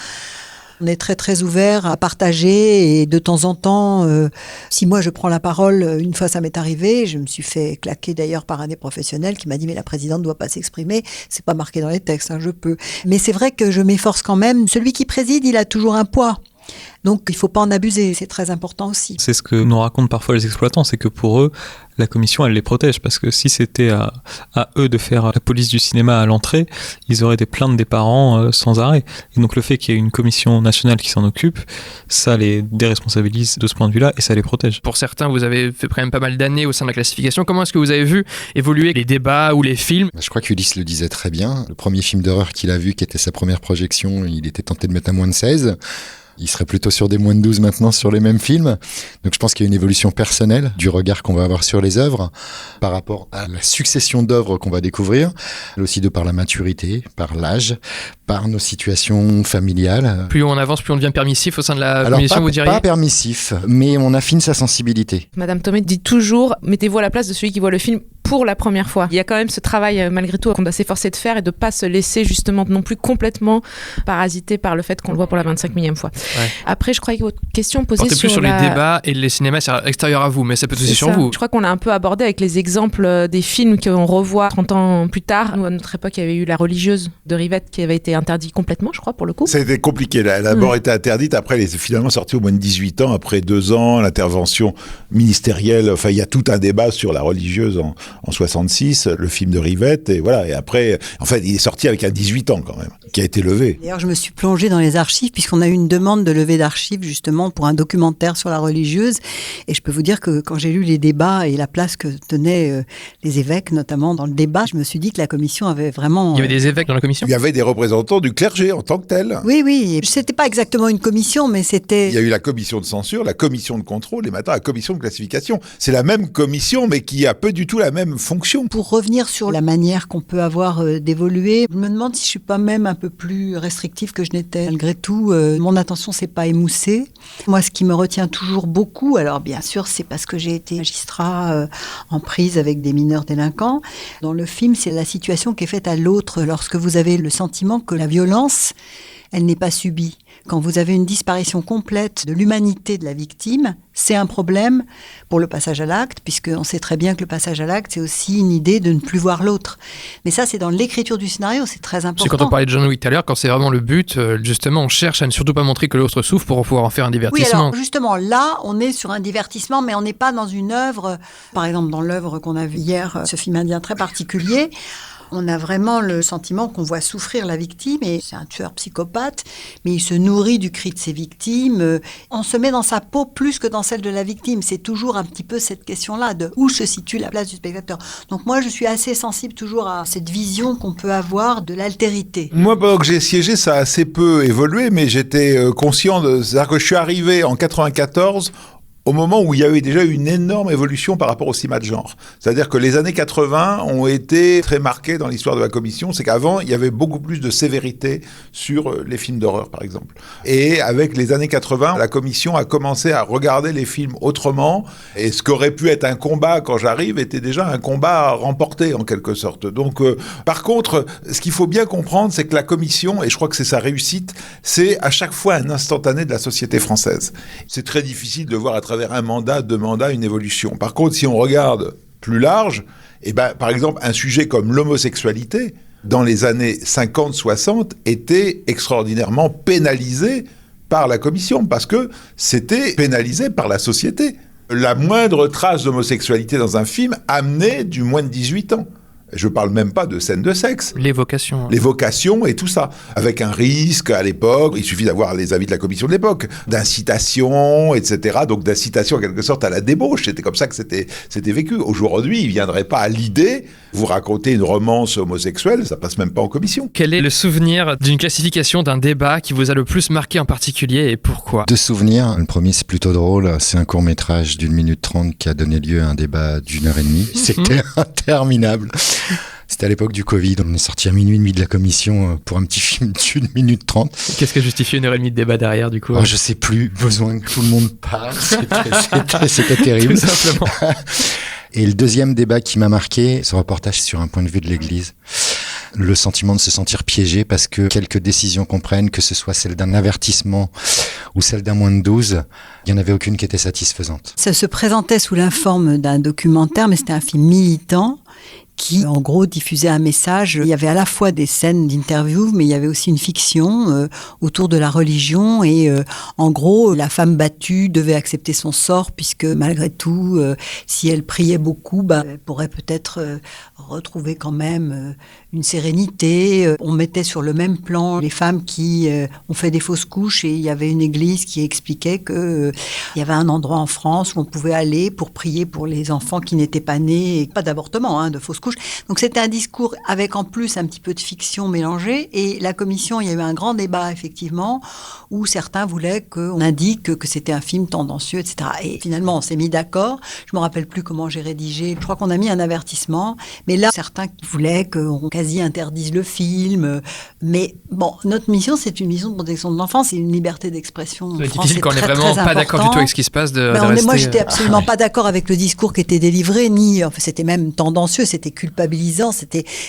On est très très ouvert à partager et de temps en temps, si moi je prends la parole, une fois ça m'est arrivé, je me suis fait claquer d'ailleurs par un des professionnels qui m'a dit mais la présidente ne doit pas s'exprimer, c'est pas marqué dans les textes, hein, je peux. Mais c'est vrai que je m'efforce quand même, celui qui préside il a toujours un poids. Donc il ne faut pas en abuser, c'est très important aussi. C'est ce que nous racontent parfois les exploitants, c'est que pour eux, la commission, elle les protège, parce que si c'était à eux de faire la police du cinéma à l'entrée, ils auraient des plaintes des parents sans arrêt. Et donc le fait qu'il y ait une commission nationale qui s'en occupe, ça les déresponsabilise de ce point de vue-là et ça les protège. Pour certains, vous avez fait quand même pas mal d'années au sein de la classification. Comment est-ce que vous avez vu évoluer les débats ou les films? Je crois qu'Ulysse le disait très bien. Le premier film d'horreur qu'il a vu, qui était sa première projection, il était tenté de mettre à moins de 16. Il serait plutôt sur des moins de 12 maintenant sur les mêmes films. Donc je pense qu'il y a une évolution personnelle du regard qu'on va avoir sur les œuvres par rapport à la succession d'œuvres qu'on va découvrir, mais aussi de par la maturité, par l'âge, par nos situations familiales. Plus on avance, plus on devient permissif au sein de la commission, vous diriez? Pas permissif, mais on affine sa sensibilité. Madame Thomé dit toujours, mettez-vous à la place de celui qui voit le film pour la première fois. Il y a quand même ce travail malgré tout qu'on doit s'efforcer de faire et de ne pas se laisser justement non plus complètement parasiter par le fait qu'on le voit pour la 25 millième fois. Ouais. Après, je croyais que votre question posait plus sur les débats et les cinémas extérieurs à vous, mais ça peut aussi sur vous. Je crois qu'on l'a un peu abordé avec les exemples des films qu'on revoit 30 ans plus tard. Nous, à notre époque, il y avait eu La Religieuse de Rivette qui avait été interdit complètement, je crois, pour le coup. Ça a été compliqué. Elle a d'abord été interdite, après elle est finalement sortie au moins de 18 ans, après 2 ans, l'intervention ministérielle. Enfin, il y a tout un débat sur La Religieuse en 66, le film de Rivette, et voilà. Et après, en fait, il est sorti avec un 18 ans quand même, qui a été levé. D'ailleurs, je me suis plongée dans les archives, puisqu'on a eu une demande de levée d'archives, justement, pour un documentaire sur La Religieuse. Et je peux vous dire que quand j'ai lu les débats et la place que tenaient les évêques, notamment dans le débat, je me suis dit que la commission avait vraiment... Il y avait des évêques dans la commission? Il y avait des représentants du clergé en tant que tel. Oui, oui. C'était pas exactement une commission, mais c'était... Il y a eu la commission de censure, la commission de contrôle et maintenant la commission de classification. C'est la même commission, mais qui a peu du tout la même fonction. Pour revenir sur la manière qu'on peut avoir d'évoluer, je me demande si je suis pas même un peu plus restrictive que je n'étais. Malgré tout, mon attention s'est pas émoussée. Moi, ce qui me retient toujours beaucoup, alors bien sûr, c'est parce que j'ai été magistrat en prise avec des mineurs délinquants. Dans le film, c'est la situation qui est faite à l'autre lorsque vous avez le sentiment que la violence, elle n'est pas subie. Quand vous avez une disparition complète de l'humanité de la victime, c'est un problème pour le passage à l'acte, puisqu'on sait très bien que le passage à l'acte, c'est aussi une idée de ne plus voir l'autre. Mais ça, c'est dans l'écriture du scénario, c'est très important. C'est quand on parlait de John Wick tout à l'heure, quand c'est vraiment le but, justement, on cherche à ne surtout pas montrer que l'autre souffre pour pouvoir en faire un Oui, divertissement. alors justement, là, on est sur un divertissement, mais on n'est pas dans une œuvre. Par exemple, dans l'œuvre qu'on a vue hier, ce film indien très particulier, on a vraiment le sentiment qu'on voit souffrir la victime, et c'est un tueur psychopathe, mais il se nourrit du cri de ses victimes. On se met dans sa peau plus que dans celle de la victime. C'est toujours un petit peu cette question-là, de où se situe la place du spectateur. Donc moi, je suis assez sensible toujours à cette vision qu'on peut avoir de l'altérité. Moi, pendant que j'ai siégé, ça a assez peu évolué, mais j'étais conscient de... C'est-à-dire que je suis arrivé en 94 au moment où il y avait déjà une énorme évolution par rapport au cinéma de genre. C'est-à-dire que les années 80 ont été très marquées dans l'histoire de la commission. C'est qu'avant, il y avait beaucoup plus de sévérité sur les films d'horreur, par exemple. Et avec les années 80, la commission a commencé à regarder les films autrement. Et ce qu'aurait pu être un combat quand j'arrive était déjà un combat remporté, en quelque sorte. Donc, par contre, ce qu'il faut bien comprendre, c'est que la commission, et je crois que c'est sa réussite, c'est à chaque fois un instantané de la société française. C'est très difficile de voir à travers un mandat, 2 mandats, une évolution. Par contre, si on regarde plus large, eh ben, par exemple, un sujet comme l'homosexualité, dans les années 50-60, était extraordinairement pénalisé par la commission, parce que c'était pénalisé par la société. La moindre trace d'homosexualité dans un film amenait du moins de 18 ans. Je parle même pas de scènes de sexe. L'évocation. L'évocation et tout ça. Avec un risque à l'époque, il suffit d'avoir les avis de la commission de l'époque, d'incitation, etc. Donc d'incitation en quelque sorte à la débauche. C'était comme ça que c'était vécu. Aujourd'hui, il ne viendrait pas à l'idée, vous raconter une romance homosexuelle, ça passe même pas en commission. Quel est le souvenir d'une classification, d'un débat qui vous a le plus marqué en particulier et pourquoi ? 2 souvenirs. Le premier, c'est plutôt drôle. C'est un court-métrage d'1 minute 30 qui a donné lieu à un débat d'1h30. C'était interminable. C'était à l'époque du Covid, on est sorti à minuit et demi de la commission pour un petit film d'1 minute 30. Qu'est-ce que justifie 1h30 de débat derrière, du coup ? Je sais plus, besoin que tout le monde parle, c'était terrible. Tout simplement. Et le deuxième débat qui m'a marqué, ce reportage sur un point de vue de l'Église. Le sentiment de se sentir piégé parce que quelques décisions qu'on prenne, que ce soit celle d'un avertissement ou celle d'un moins de 12, il n'y en avait aucune qui était satisfaisante. Ça se présentait sous la forme d'un documentaire, mais c'était un film militant qui, en gros, diffusait un message. Il y avait à la fois des scènes d'interview, mais il y avait aussi une fiction autour de la religion. Et en gros, la femme battue devait accepter son sort, puisque malgré tout, si elle priait beaucoup, elle pourrait peut-être retrouver quand même une sérénité. On mettait sur le même plan les femmes qui ont fait des fausses couches, et il y avait une église qui expliquait qu'il y avait un endroit en France où on pouvait aller pour prier pour les enfants qui n'étaient pas nés, et pas d'avortement, de fausses couches. Donc c'était un discours avec en plus un petit peu de fiction mélangée, et la commission, il y a eu un grand débat effectivement, où certains voulaient qu'on indique que c'était un film tendancieux, etc. Et finalement, on s'est mis d'accord. Je me rappelle plus comment j'ai rédigé. Je crois qu'on a mis un avertissement, mais là, certains voulaient qu'on quasi interdise le film. Mais bon, notre mission, c'est une mission de protection de l'enfance, c'est une liberté d'expression. C'est difficile quand on n'est vraiment pas d'accord du tout avec ce qui se passe de rester... Moi, j'étais absolument pas d'accord avec le discours qui était délivré, c'était même tendancieux, c'était culpabilisant.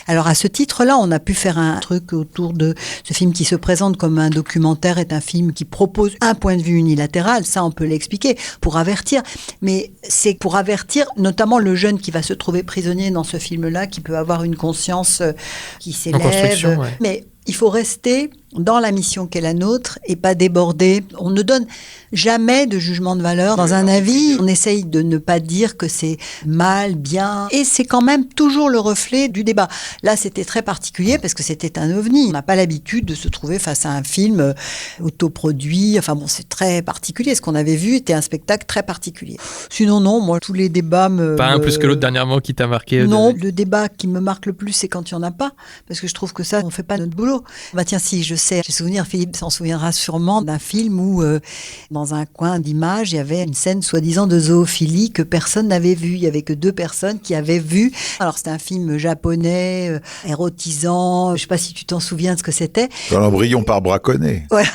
Alors à ce titre-là, on a pu faire un truc autour de ce film qui se présente comme un documentaire, est un film qui propose un point de vue unilatéral. Ça, on peut l'expliquer pour avertir. Mais c'est pour avertir notamment le jeune qui va se trouver prisonnier dans ce film-là, qui peut avoir une conscience qui s'élève. En construction, ouais. Mais il faut rester dans la mission qu'est la nôtre et pas déborder. On ne donne jamais de jugement de valeur. Dans un avis, on essaye de ne pas dire que c'est mal, bien. Et c'est quand même toujours le reflet du débat. Là, c'était très particulier parce que c'était un ovni. On n'a pas l'habitude de se trouver face à un film autoproduit. Enfin bon, c'est très particulier. Ce qu'on avait vu était un spectacle très particulier. Sinon, non, moi, tous les débats Pas un plus que l'autre dernièrement qui t'a marqué Non, le débat qui me marque le plus, c'est quand il n'y en a pas. Parce que je trouve que ça, on ne fait pas notre boulot. Tiens, si, j'ai souvenir, Philippe s'en souviendra sûrement, d'un film où, dans un coin d'image, il y avait une scène soi-disant de zoophilie que personne n'avait vue. Il n'y avait que 2 personnes qui avaient vu. Alors, c'était un film japonais, érotisant. Je ne sais pas si tu t'en souviens de ce que c'était. Dans l'embryon par braconné. Voilà.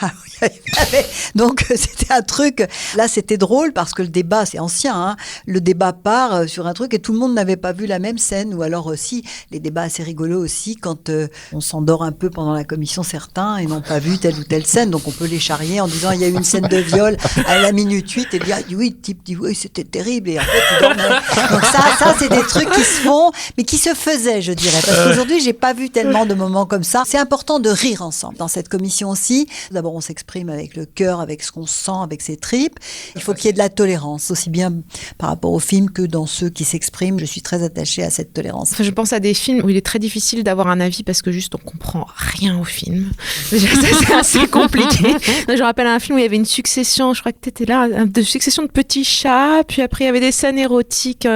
Donc, c'était un truc... Là, c'était drôle parce que le débat, c'est ancien. Le débat part sur un truc et tout le monde n'avait pas vu la même scène. Ou alors aussi, les débats assez rigolos aussi, quand on s'endort un peu pendant dans la commission certains et n'ont pas vu telle ou telle scène, donc on peut les charrier en disant il y a eu une scène de viol à la minute 8 et dire oui, le type dit oui, c'était terrible et en fait il dormait. Donc ça c'est des trucs qui se font, mais qui se faisaient, je dirais, parce qu'aujourd'hui j'ai pas vu tellement de moments comme ça. C'est important de rire ensemble dans cette commission aussi. D'abord on s'exprime avec le cœur, avec ce qu'on sent, avec ses tripes. Il faut qu'il y ait de la tolérance, aussi bien par rapport au film que dans ceux qui s'expriment. Je suis très attachée à cette tolérance. Je pense à des films où il est très difficile d'avoir un avis parce que juste on comprend rien au film. Déjà ça c'est assez compliqué. Je rappelle un film où il y avait une succession, je crois que tu étais là, de succession de petits chats, puis après il y avait des scènes érotiques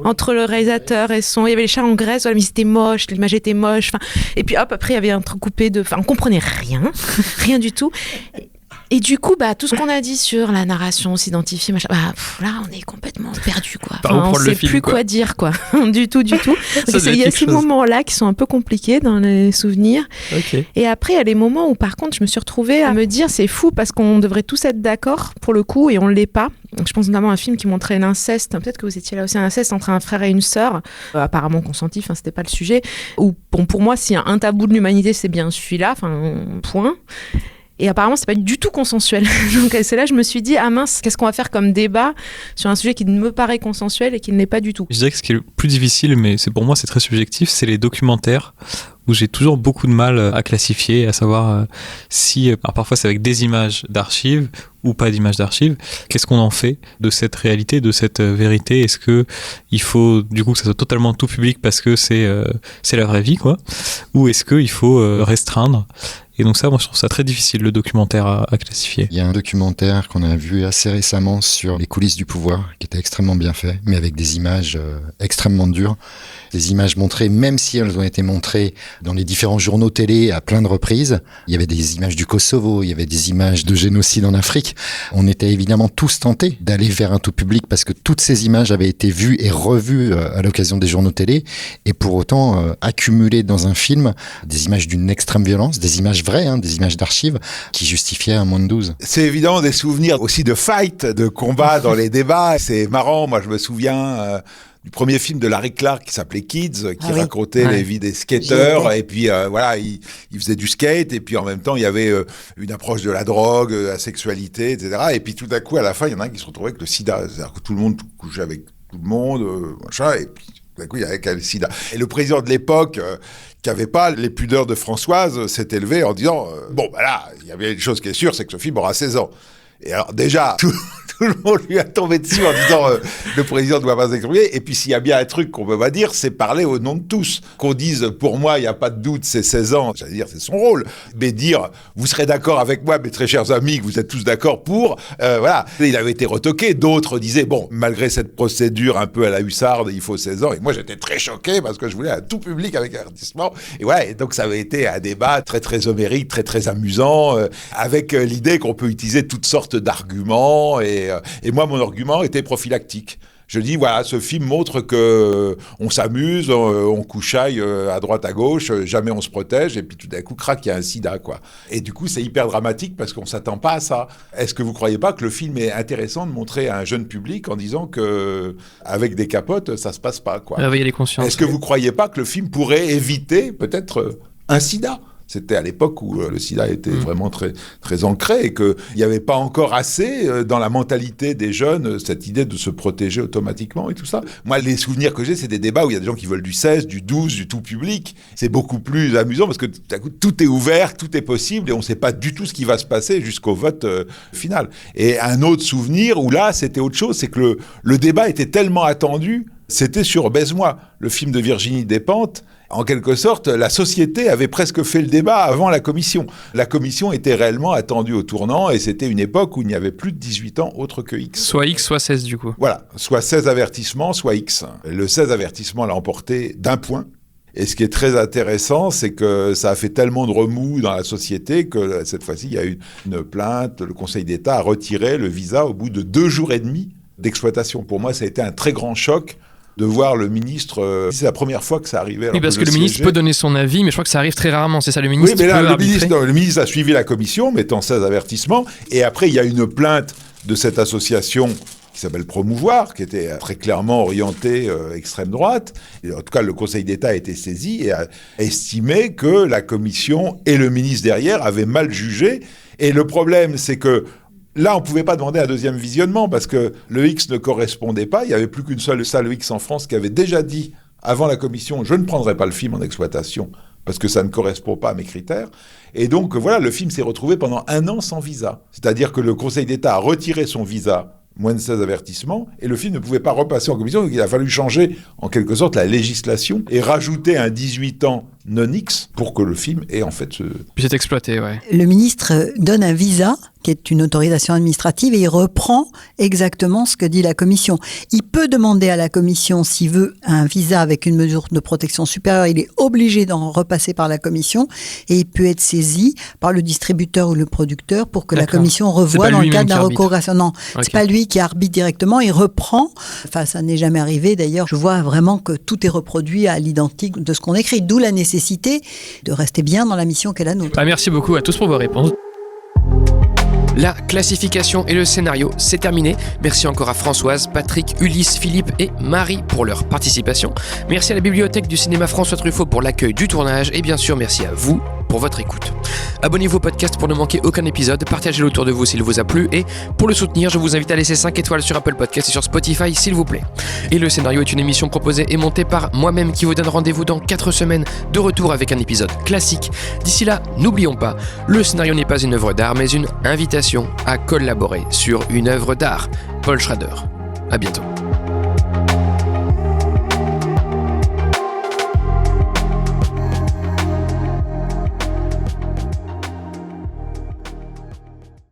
entre le réalisateur et il y avait les chats en Grèce, mais c'était moche, l'image était moche, et puis hop, après il y avait un truc coupé on comprenait rien du tout. Et du coup, tout ce qu'on a dit sur la narration, s'identifier, machin, là, on est complètement perdu, quoi. On ne sait plus quoi dire, quoi. du tout. Il y a ces moments-là qui sont un peu compliqués dans les souvenirs. Okay. Et après, il y a les moments où, par contre, je me suis retrouvée à me dire, c'est fou parce qu'on devrait tous être d'accord pour le coup, et on ne l'est pas. Je pense notamment à un film qui montrait l'inceste. Peut-être que vous étiez là aussi, un inceste entre un frère et une sœur, apparemment consenti. C'était pas le sujet. Ou pour moi, s'il y a un tabou de l'humanité, c'est bien celui-là. Point. Et apparemment, c'est pas du tout consensuel. Donc c'est là que je me suis dit, ah mince, qu'est-ce qu'on va faire comme débat sur un sujet qui me paraît consensuel et qui ne l'est pas du tout. Je dirais que ce qui est le plus difficile, mais pour moi c'est très subjectif, c'est les documentaires où j'ai toujours beaucoup de mal à classifier, à savoir si, alors parfois c'est avec des images d'archives ou pas d'images d'archives, qu'est-ce qu'on en fait de cette réalité, de cette vérité? Est-ce que il faut du coup que ça soit totalement tout public parce que c'est la vraie vie, quoi, ou est-ce qu'il faut restreindre? Et donc ça, moi je trouve ça très difficile, le documentaire à classifier. Il y a un documentaire qu'on a vu assez récemment sur les coulisses du pouvoir, qui était extrêmement bien fait, mais avec des images extrêmement dures. Des images montrées, même si elles ont été montrées dans les différents journaux télé à plein de reprises. Il y avait des images du Kosovo, il y avait des images de génocide en Afrique. On était évidemment tous tentés d'aller vers un tout public parce que toutes ces images avaient été vues et revues à l'occasion des journaux télé. Et pour autant, accumuler dans un film des images d'une extrême violence, des images vraies, des images d'archives qui justifiaient un moins de 12. C'est évidemment des souvenirs aussi de fight, de combat dans les débats. C'est marrant, moi je me souviens du premier film de Larry Clark qui s'appelait Kids, qui racontait les vies des skateurs, et puis il faisait du skate, et puis en même temps il y avait une approche de la drogue, de la sexualité, etc. Et puis tout à coup à la fin il y en a un qui se retrouvait avec le sida, c'est-à-dire que tout le monde couchait avec tout le monde, machin, et puis tout à coup il y avait le sida. Et le président de l'époque qui n'avait pas les pudeurs de Françoise s'est élevé en disant là il y avait une chose qui est sûre, c'est que ce film aura 16 ans. Et alors déjà tout le monde lui a tombé dessus en disant le président ne doit pas s'exprimer. Et puis s'il y a bien un truc qu'on peut pas dire, c'est parler au nom de tous. Qu'on dise pour moi, il n'y a pas de doute, c'est 16 ans, j'allais dire c'est son rôle. Mais dire vous serez d'accord avec moi, mes très chers amis, que vous êtes tous d'accord pour, voilà. Il avait été retoqué. D'autres disaient malgré cette procédure un peu à la hussarde, il faut 16 ans. Et moi j'étais très choqué parce que je voulais un tout public avec avertissement. Et voilà. Et donc ça avait été un débat très très homérique, très très amusant, avec l'idée qu'on peut utiliser toutes sortes d'arguments. Et moi, mon argument était prophylactique. Je dis, voilà, ce film montre que on s'amuse, on couchaille à droite, à gauche, jamais on se protège, et puis tout d'un coup, crac, il y a un sida, quoi. Et du coup, c'est hyper dramatique parce qu'on s'attend pas à ça. Est-ce que vous croyez pas que le film est intéressant de montrer à un jeune public en disant que avec des capotes, ça se passe pas, quoi. Réveiller les consciences. Est-ce que vous croyez pas que le film pourrait éviter peut-être un sida ? C'était à l'époque où le sida était vraiment très, très ancré et qu'il n'y avait pas encore assez dans la mentalité des jeunes cette idée de se protéger automatiquement et tout ça. Moi, les souvenirs que j'ai, c'est des débats où il y a des gens qui veulent du 16, du 12, du tout public. C'est beaucoup plus amusant parce que tout est ouvert, tout est possible et on ne sait pas du tout ce qui va se passer jusqu'au vote final. Et un autre souvenir où là, c'était autre chose, c'est que le débat était tellement attendu, c'était sur Baise-moi, le film de Virginie Despentes. En quelque sorte, la société avait presque fait le débat avant la commission. La commission était réellement attendue au tournant et c'était une époque où il n'y avait plus de 18 ans autre que X. Soit X, soit 16 du coup. Voilà, soit 16 avertissements, soit X. Le 16 avertissements l'a emporté d'1 point. Et ce qui est très intéressant, c'est que ça a fait tellement de remous dans la société que cette fois-ci, il y a eu une plainte. Le Conseil d'État a retiré le visa au bout de 2 jours et demi d'exploitation. Pour moi, ça a été un très grand choc de voir le ministre, c'est la première fois que ça arrivait. Oui, parce que le ministre peut donner son avis, mais je crois que ça arrive très rarement, c'est ça, le ministre peut arbitrer. Le ministre a suivi la commission, mettant 16 avertissements, et après il y a une plainte de cette association qui qui s'appelle Promouvoir, qui était très clairement orienté extrême droite. Et en tout cas, le Conseil d'État a été saisi et a estimé que la commission et le ministre derrière avaient mal jugé. Et le problème, c'est que là, on ne pouvait pas demander un deuxième visionnement parce que le X ne correspondait pas. Il n'y avait plus qu'une seule salle X en France qui avait déjà dit avant la commission « Je ne prendrai pas le film en exploitation parce que ça ne correspond pas à mes critères ». Et donc, voilà, le film s'est retrouvé pendant 1 an sans visa. C'est-à-dire que le Conseil d'État a retiré son visa, moins de 16 avertissements, et le film ne pouvait pas repasser en commission. Donc, il a fallu changer, en quelque sorte, la législation et rajouter un 18 ans non-X pour que le film ait en fait ce... Puis c'est exploité, ouais. Le ministre donne un visa, qui est une autorisation administrative, et il reprend exactement ce que dit la commission. Il peut demander à la commission, s'il veut un visa avec une mesure de protection supérieure, il est obligé d'en repasser par la commission, et il peut être saisi par le distributeur ou le producteur pour que la commission revoie dans le cadre d'un recours. Non, c'est pas lui qui arbitre directement, il reprend. Enfin, ça n'est jamais arrivé d'ailleurs. Je vois vraiment que tout est reproduit à l'identique de ce qu'on écrit, d'où la nécessité de rester bien dans la mission qu'est la nôtre. Merci beaucoup à tous pour vos réponses. La classification et le scénario, c'est terminé. Merci encore à Françoise, Patrick, Ulysse, Philippe et Marie pour leur participation. Merci à la Bibliothèque du cinéma François Truffaut pour l'accueil du tournage. Et bien sûr, merci à vous pour votre écoute. Abonnez-vous au podcast pour ne manquer aucun épisode, partagez-le autour de vous s'il vous a plu et pour le soutenir, je vous invite à laisser 5 étoiles sur Apple Podcasts et sur Spotify s'il vous plaît. Et le scénario est une émission proposée et montée par moi-même qui vous donne rendez-vous dans 4 semaines de retour avec un épisode classique. D'ici là, n'oublions pas, le scénario n'est pas une œuvre d'art mais une invitation à collaborer sur une œuvre d'art. Paul Schrader. À bientôt.